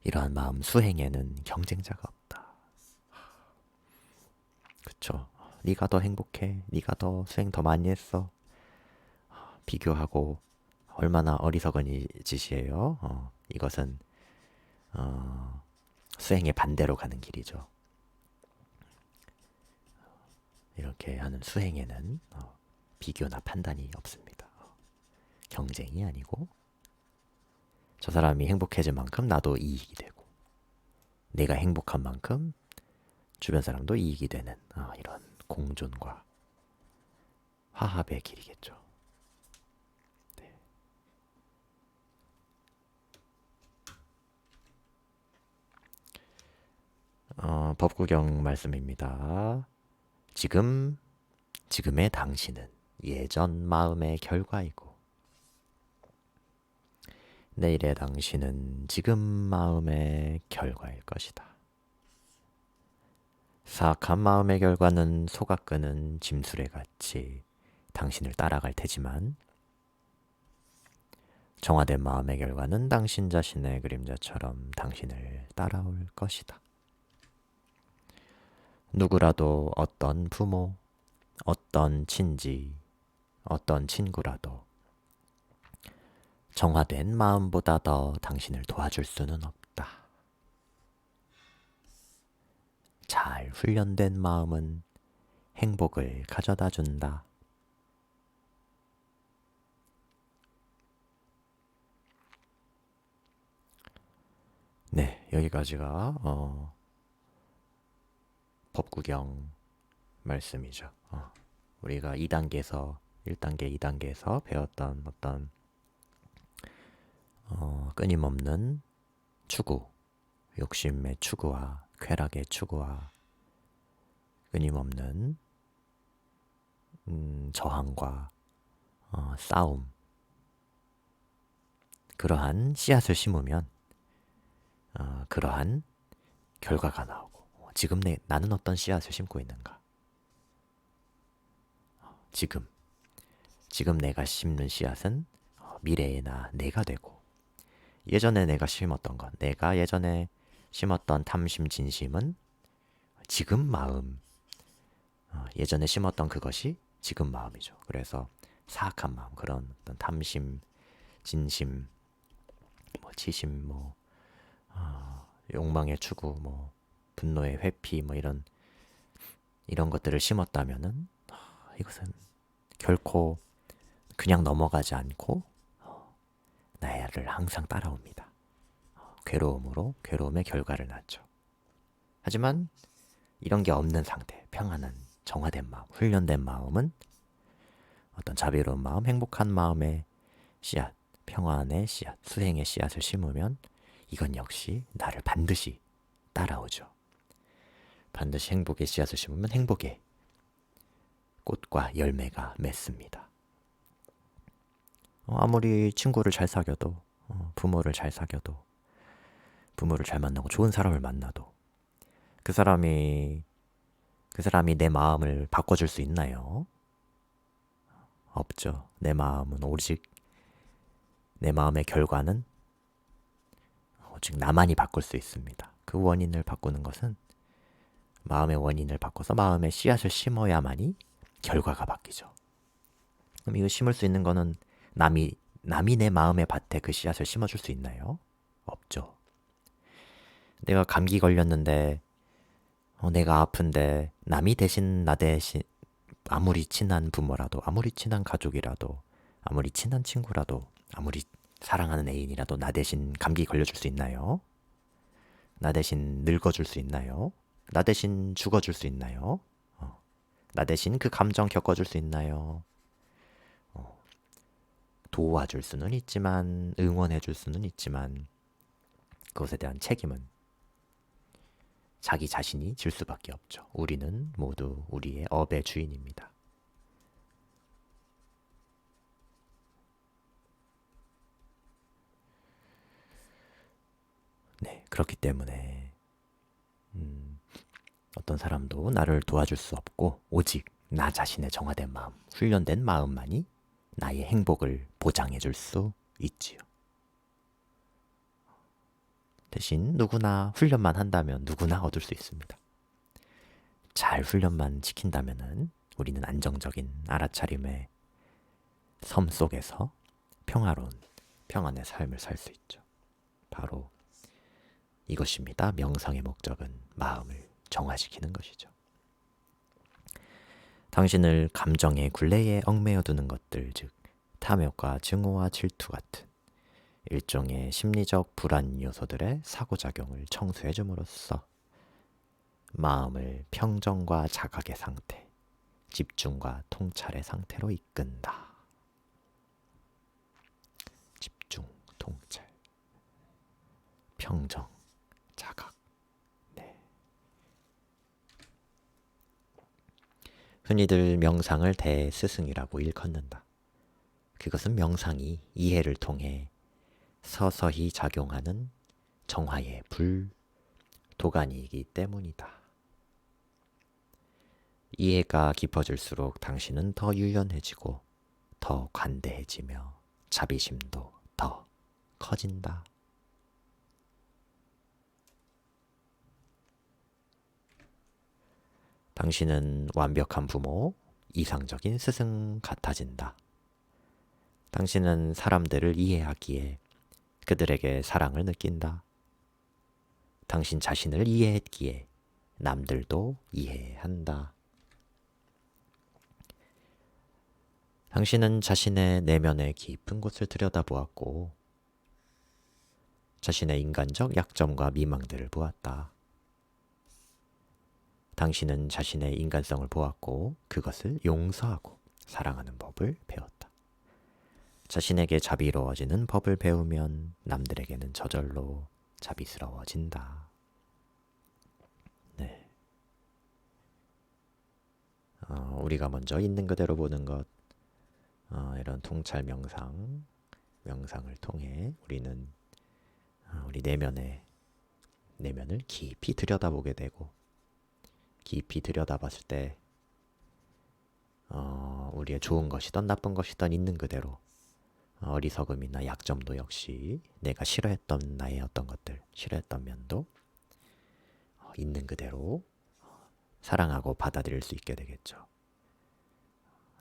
이러한 마음 수행에는 경쟁자가 없다. 그쵸? 네가 더 행복해. 네가 더 수행 더 많이 했어. 비교하고 얼마나 어리석은 짓이에요. 이것은 수행의 반대로 가는 길이죠. 이렇게 하는 수행에는 비교나 판단이 없습니다. 경쟁이 아니고 저 사람이 행복해진 만큼 나도 이익이 되고 내가 행복한 만큼 주변 사람도 이익이 되는 이런 공존과 화합의 길이겠죠. 네. 법구경 말씀입니다. 지금의 당신은 예전 마음의 결과이고 내일의 당신은 지금 마음의 결과일 것이다. 사악한 마음의 결과는 소가 끄는 짐수레 같이 당신을 따라갈 테지만 정화된 마음의 결과는 당신 자신의 그림자처럼 당신을 따라올 것이다. 누구라도 어떤 부모, 어떤 친지, 어떤 친구라도 정화된 마음보다 더 당신을 도와줄 수는 없다. 잘 훈련된 마음은 행복을 가져다 준다. 네, 여기까지가 법구경 말씀이죠. 우리가 2단계에서 1단계, 2단계에서 배웠던 어떤 끊임없는 추구, 욕심의 추구와 쾌락의 추구와 끊임없는 저항과 싸움, 그러한 씨앗을 심으면 그러한 결과가 나오고, 지금 나는 어떤 씨앗을 심고 있는가? 지금 내가 심는 씨앗은 미래의 내가 되고, 예전에 내가 심었던 것, 내가 예전에 심었던 탐심, 진심은 지금 마음, 예전에 심었던 그것이 지금 마음이죠. 그래서 사악한 마음, 그런 어떤 탐심, 진심, 치심, 욕망의 추구, 분노의 회피, 이런 것들을 심었다면은 이것은 결코 그냥 넘어가지 않고 나를 항상 따라옵니다. 괴로움으로 괴로움의 결과를 낳죠. 하지만 이런 게 없는 상태, 평안한 정화된 마음, 훈련된 마음은 어떤 자비로운 마음, 행복한 마음의 씨앗, 평안의 씨앗, 수행의 씨앗을 심으면 이건 역시 나를 반드시 따라오죠. 반드시 행복의 씨앗을 심으면 행복의 꽃과 열매가 맺습니다. 아무리 친구를 잘 사귀어도, 부모를 잘 사귀어도, 부모를 잘 만나고 좋은 사람을 만나도 그 사람이 내 마음을 바꿔줄 수 있나요? 없죠. 내 마음은 오직, 내 마음의 결과는 오직 나만이 바꿀 수 있습니다. 그 원인을 바꾸는 것은 마음의 원인을 바꿔서 마음의 씨앗을 심어야만이 결과가 바뀌죠. 그럼 이거 심을 수 있는 거는 남이 내 마음의 밭에 그 씨앗을 심어줄 수 있나요? 없죠. 내가 감기 걸렸는데, 내가 아픈데 남이 대신 나 대신, 아무리 친한 부모라도, 아무리 친한 가족이라도, 아무리 친한 친구라도, 아무리 사랑하는 애인이라도 나 대신 감기 걸려줄 수 있나요? 나 대신 늙어줄 수 있나요? 나 대신 죽어줄 수 있나요? 나 대신 그 감정 겪어줄 수 있나요? 도와줄 수는 있지만, 응원해줄 수는 있지만, 그것에 대한 책임은 자기 자신이 질 수밖에 없죠. 우리는 모두 우리의 업의 주인입니다. 네, 그렇기 때문에 어떤 사람도 나를 도와줄 수 없고 오직 나 자신의 정화된 마음, 훈련된 마음만이 나의 행복을 보장해 줄 수 있지요. 대신 누구나 훈련만 한다면 누구나 얻을 수 있습니다. 잘 훈련만 지킨다면은 우리는 안정적인 알아차림의 섬 속에서 평화로운 평안의 삶을 살 수 있죠. 바로 이것입니다. 명상의 목적은 마음을 정화시키는 것이죠. 당신을 감정의 굴레에 얽매여 두는 것들, 즉 탐욕과 증오와 질투 같은 일종의 심리적 불안 요소들의 사고작용을 청소해 줌으로써 마음을 평정과 자각의 상태, 집중과 통찰의 상태로 이끈다. 집중, 통찰, 평정, 자각. 네. 흔히들 명상을 대스승이라고 일컫는다. 그것은 명상이 이해를 통해 서서히 작용하는 정화의 불, 도가니이기 때문이다. 이해가 깊어질수록 당신은 더 유연해지고 더 관대해지며 자비심도 더 커진다. 당신은 완벽한 부모, 이상적인 스승 같아진다. 당신은 사람들을 이해하기에 그들에게 사랑을 느낀다. 당신 자신을 이해했기에 남들도 이해한다. 당신은 자신의 내면의 깊은 곳을 들여다보았고 자신의 인간적 약점과 미망들을 보았다. 당신은 자신의 인간성을 보았고 그것을 용서하고 사랑하는 법을 배웠다. 자신에게 자비로워지는 법을 배우면 남들에게는 저절로 자비스러워진다. 네. 우리가 먼저 있는 그대로 보는 것, 이런 통찰 명상을 통해 우리는 우리 내면을 깊이 들여다보게 되고 깊이 들여다봤을 때 우리의 좋은 것이든 나쁜 것이든 있는 그대로 어리석음이나 약점도 역시 내가 싫어했던 나의 어떤 것들, 싫어했던 면도 있는 그대로 사랑하고 받아들일 수 있게 되겠죠.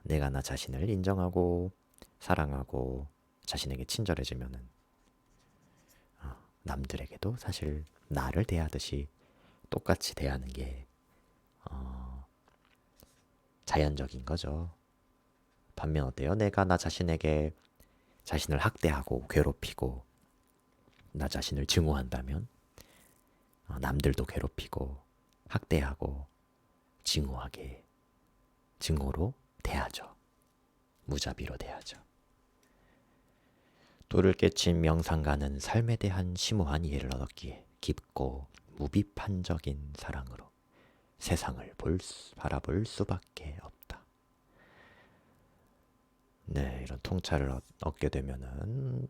내가 나 자신을 인정하고 사랑하고 자신에게 친절해지면은 남들에게도 사실 나를 대하듯이 똑같이 대하는 게 자연적인 거죠. 반면 어때요? 내가 나 자신에게 자신을 학대하고 괴롭히고 나 자신을 증오한다면 남들도 괴롭히고 학대하고 증오로 대하죠. 무자비로 대하죠. 도를 깨친 명상가는 삶에 대한 심오한 이해를 얻었기에 깊고 무비판적인 사랑으로 세상을 바라볼 수밖에 없다. 네, 이런 통찰을 얻게 되면은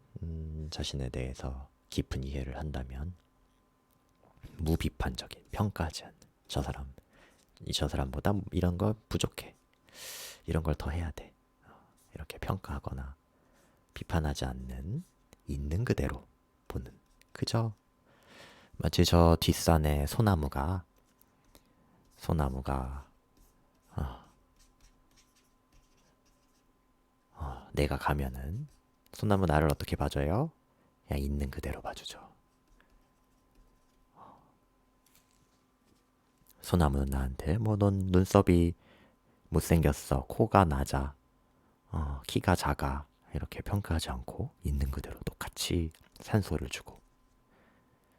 자신에 대해서 깊은 이해를 한다면 무비판적인 평가하지 않는 저 사람보다 이런 거 부족해. 이런 걸 더 해야 돼. 이렇게 평가하거나 비판하지 않는 있는 그대로 보는 그저 마치 저 뒷산에 소나무가 내가 가면은 소나무 나를 어떻게 봐줘요? 그냥 있는 그대로 봐주죠. 소나무는 나한테 뭐 넌 눈썹이 못생겼어, 코가 낮아, 키가 작아 이렇게 평가하지 않고 있는 그대로 똑같이 산소를 주고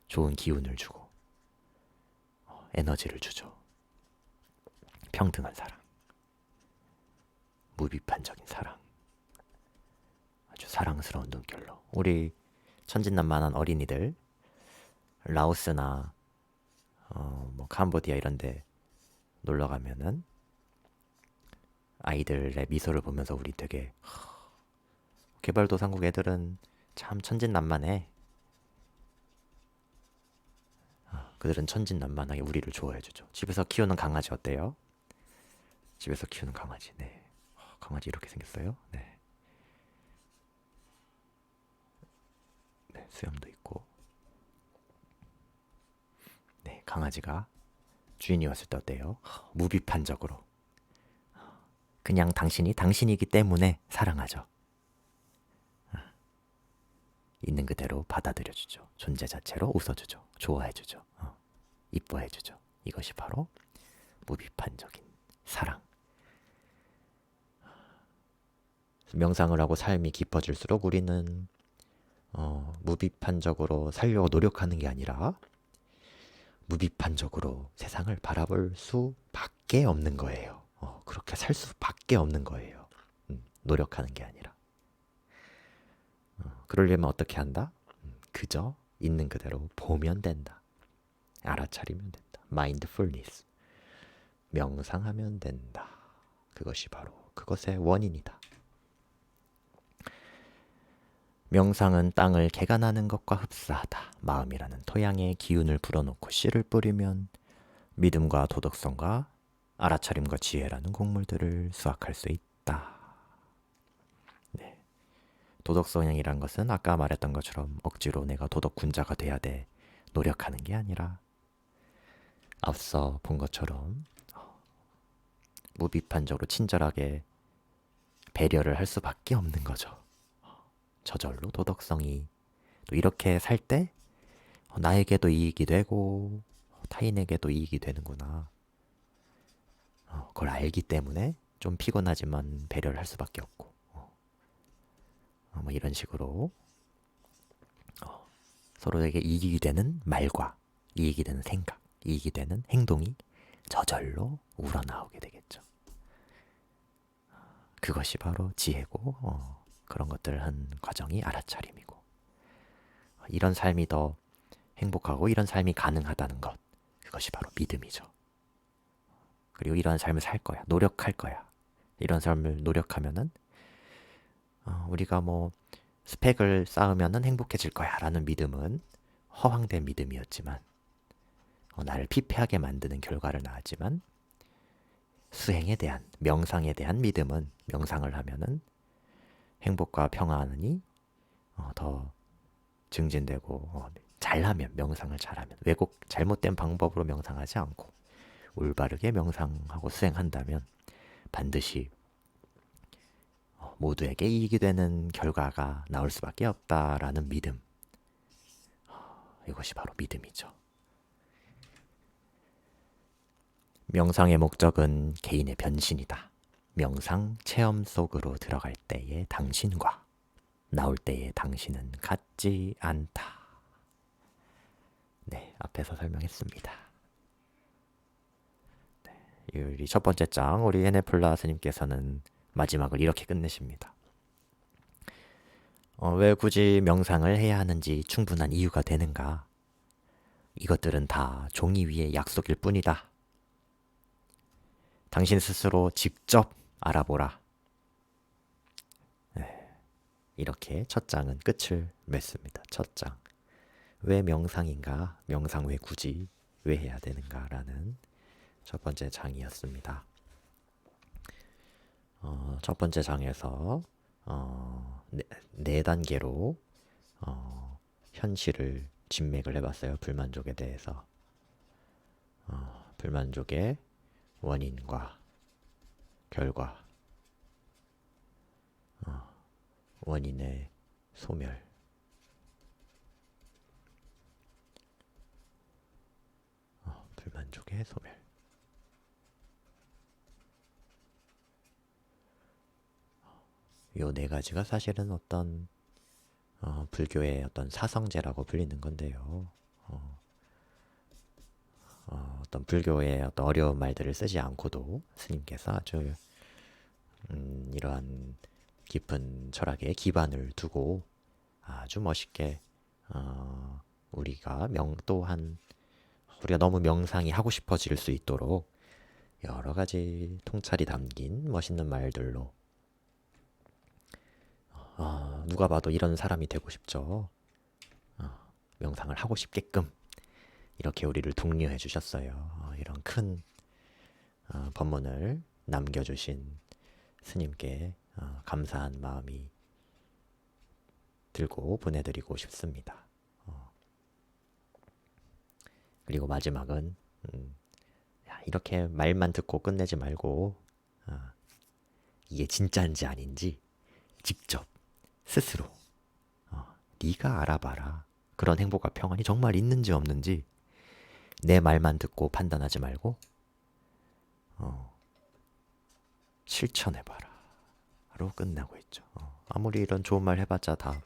좋은 기운을 주고 에너지를 주죠. 평등한 사랑, 무비판적인 사랑, 아주 사랑스러운 눈결로 우리 천진난만한 어린이들 라오스나 뭐 캄보디아 이런데 놀러 가면은 아이들의 미소를 보면서 우리 되게 개발도상국 애들은 참 천진난만해. 그들은 천진난만하게 우리를 좋아해주죠. 집에서 키우는 강아지 어때요? 집에서 키우는 강아지, 네. 강아지 이렇게 생겼어요? 네. 네, 수염도 있고. 네, 강아지가 주인이 왔을 때 어때요? 무비판적으로. 그냥 당신이 당신이기 때문에 사랑하죠. 있는 그대로 받아들여주죠. 존재 자체로 웃어주죠. 좋아해주죠. 이뻐해주죠. 이것이 바로 무비판적인 사랑. 명상을 하고 삶이 깊어질수록 우리는 무비판적으로 살려고 노력하는 게 아니라 무비판적으로 세상을 바라볼 수밖에 없는 거예요. 그렇게 살 수밖에 없는 거예요. 노력하는 게 아니라. 그러려면 어떻게 한다? 그저 있는 그대로 보면 된다. 알아차리면 된다. 마인드풀니스. 명상하면 된다. 그것이 바로 그것의 원인이다. 명상은 땅을 개간하는 것과 흡사하다. 마음이라는 토양에 기운을 불어넣고 씨를 뿌리면 믿음과 도덕성과 알아차림과 지혜라는 곡물들을 수확할 수 있다. 네. 도덕성향이란 것은 아까 말했던 것처럼 억지로 내가 도덕군자가 돼야 돼 노력하는 게 아니라 앞서 본 것처럼 무비판적으로 친절하게 배려를 할 수밖에 없는 거죠. 저절로 도덕성이 또 이렇게 살 때 나에게도 이익이 되고 타인에게도 이익이 되는구나. 그걸 알기 때문에 좀 피곤하지만 배려를 할 수밖에 없고 뭐 이런 식으로 서로에게 이익이 되는 말과 이익이 되는 생각, 이익이 되는 행동이 저절로 우러나오게 되겠죠. 그것이 바로 지혜고 그런 것들을 한 과정이 알아차림이고 이런 삶이 더 행복하고 이런 삶이 가능하다는 것 그것이 바로 믿음이죠. 그리고 이런 삶을 살 거야. 노력할 거야. 이런 삶을 노력하면은 우리가 뭐 스펙을 쌓으면은 행복해질 거야 라는 믿음은 허황된 믿음이었지만 나를 피폐하게 만드는 결과를 낳았지만 수행에 대한 명상에 대한 믿음은 명상을 하면은 행복과 평안이 더 증진되고 잘하면 명상을 잘하면 왜곡 잘못된 방법으로 명상하지 않고 올바르게 명상하고 수행한다면 반드시 모두에게 이익이 되는 결과가 나올 수밖에 없다라는 믿음. 이것이 바로 믿음이죠. 명상의 목적은 개인의 변신이다. 명상 체험 속으로 들어갈 때의 당신과 나올 때의 당신은 같지 않다. 네, 앞에서 설명했습니다. 우리 첫 번째 장 우리 에네플라 스님께서는 마지막을 이렇게 끝내십니다. 왜 굳이 명상을 해야 하는지 충분한 이유가 되는가? 이것들은 다 종이 위의 약속일 뿐이다. 당신 스스로 직접 알아보라. 네, 이렇게 첫 장은 끝을 맺습니다. 첫 장. 왜 명상인가? 명상 왜 굳이 왜 해야 되는가라는 첫 번째 장이었습니다. 첫 번째 장에서 네 단계로 현실을 진맥을 해봤어요. 불만족에 대해서. 불만족의 원인과 결과, 원인의 소멸, 불만족의 소멸. 요 네 가지가 사실은 어떤 불교의 어떤 사성제라고 불리는 건데요. 어떤 불교의 어떤 어려운 말들을 쓰지 않고도 스님께서 아주 이러한 깊은 철학의 기반을 두고 아주 멋있게 우리가 또한 우리가 너무 명상이 하고 싶어질 수 있도록 여러 가지 통찰이 담긴 멋있는 말들로 누가 봐도 이런 사람이 되고 싶죠. 명상을 하고 싶게끔 이렇게 우리를 독려해 주셨어요. 이런 큰 법문을 남겨주신 스님께 감사한 마음이 들고 보내드리고 싶습니다. 그리고 마지막은 이렇게 말만 듣고 끝내지 말고 이게 진짜인지 아닌지 직접 스스로 네가 알아봐라. 그런 행복과 평안이 정말 있는지 없는지 내 말만 듣고 판단하지 말고 실천해봐라 로 끝나고 있죠. 아무리 이런 좋은 말 해봤자 다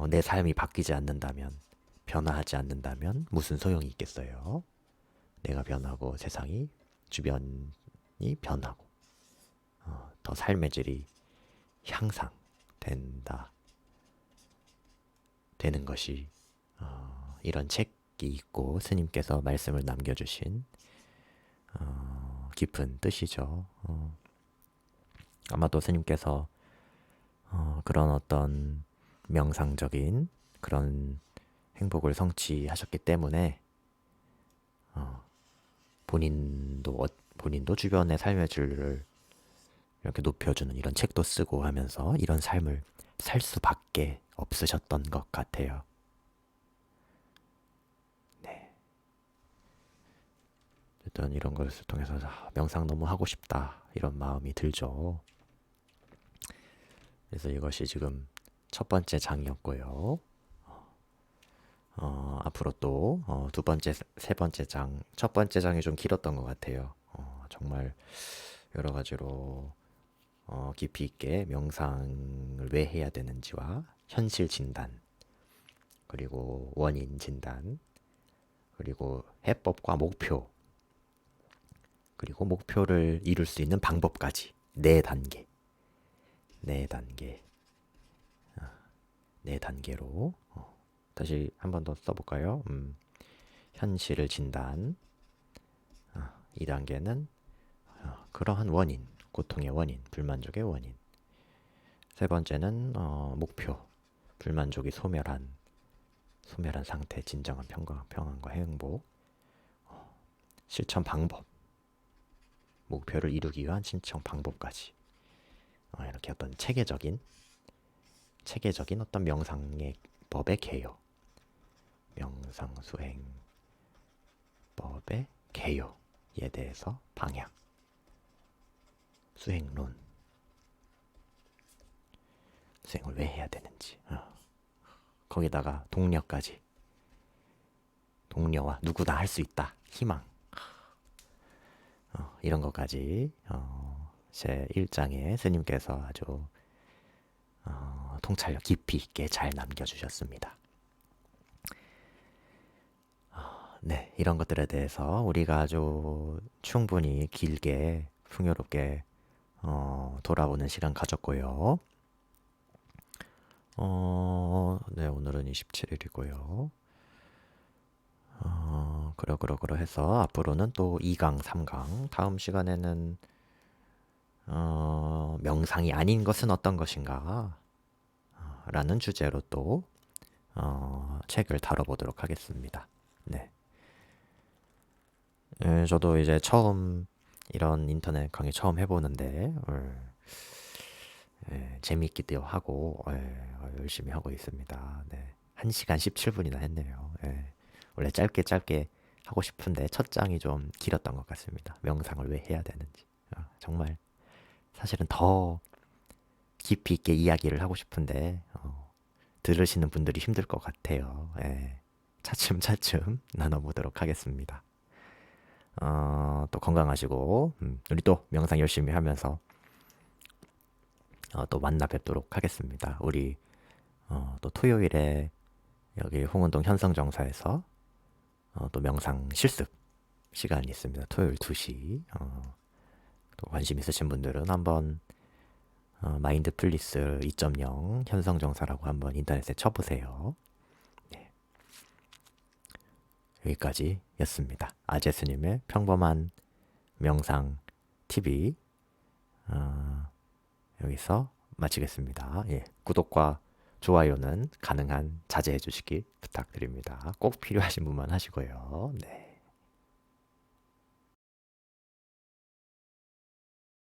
내 삶이 바뀌지 않는다면 변화하지 않는다면 무슨 소용이 있겠어요. 내가 변하고 세상이 주변이 변하고 더 삶의 질이 향상된다 되는 것이 이런 책이 있고 스님께서 말씀을 남겨주신 깊은 뜻이죠. 아마도 스님께서 그런 어떤 명상적인 그런 행복을 성취하셨기 때문에 본인도 주변의 삶의 질을 이렇게 높여주는 이런 책도 쓰고 하면서 이런 삶을 살 수밖에 없으셨던 것 같아요. 네. 어쨌든 이런 것을 통해서 명상 너무 하고 싶다 이런 마음이 들죠. 그래서 이것이 지금 첫 번째 장이었고요. 앞으로 또 두 번째, 세 번째 장, 첫 번째 장이 좀 길었던 것 같아요. 정말 여러 가지로 깊이 있게 명상을 왜 해야 되는지와 현실 진단, 그리고 원인 진단, 그리고 해법과 목표, 그리고 목표를 이룰 수 있는 방법까지 네 단계, 네 단계, 네 단계로 다시 한 번 더 써볼까요? 현실을 진단. 2단계는 그러한 원인, 고통의 원인, 불만족의 원인. 세 번째는 목표, 불만족이 소멸한 상태, 진정한 평안과 행복. 실천 방법, 목표를 이루기 위한 실천 방법까지. 이렇게 어떤 체계적인 어떤 명상의 법의 개요. 명상 수행법의 개요에 대해서 방향, 수행론, 수행을 왜 해야 되는지, 거기다가 동료까지, 동료와 누구나 할 수 있다, 희망, 이런 것까지 제 1장에 스님께서 아주 통찰력 깊이 있게 잘 남겨주셨습니다. 네, 이런 것들에 대해서 우리가 아주 충분히 길게 풍요롭게 돌아보는 시간 가졌고요. 네, 오늘은 27일이고요. 그러 해서 앞으로는 또 2강, 3강, 다음 시간에는 명상이 아닌 것은 어떤 것인가 라는 주제로 또 책을 다뤄보도록 하겠습니다. 네. 저도 이제 처음 이런 인터넷 강의 처음 해보는데 재미있기도 하고 열심히 하고 있습니다. 네. 1시간 17분이나 했네요. 원래 짧게 하고 싶은데 첫 장이 좀 길었던 것 같습니다. 명상을 왜 해야 되는지. 정말 사실은 더 깊이 있게 이야기를 하고 싶은데 들으시는 분들이 힘들 것 같아요. 차츰차츰 나눠보도록 하겠습니다. 또 건강하시고 우리 또 명상 열심히 하면서 또 만나 뵙도록 하겠습니다. 우리 또 토요일에 여기 홍은동 현성정사에서 또 명상 실습 시간이 있습니다. 토요일 2시. 또 관심 있으신 분들은 한번 마인드풀리스 2.0 현성정사라고 한번 인터넷에 쳐보세요. 네. 여기까지였습니다. 아제스님의 평범한 명상 TV 여기서 마치겠습니다. 구독과 좋아요는 가능한 자제해 주시기 부탁드립니다. 꼭 필요하신 분만 하시고요. 네.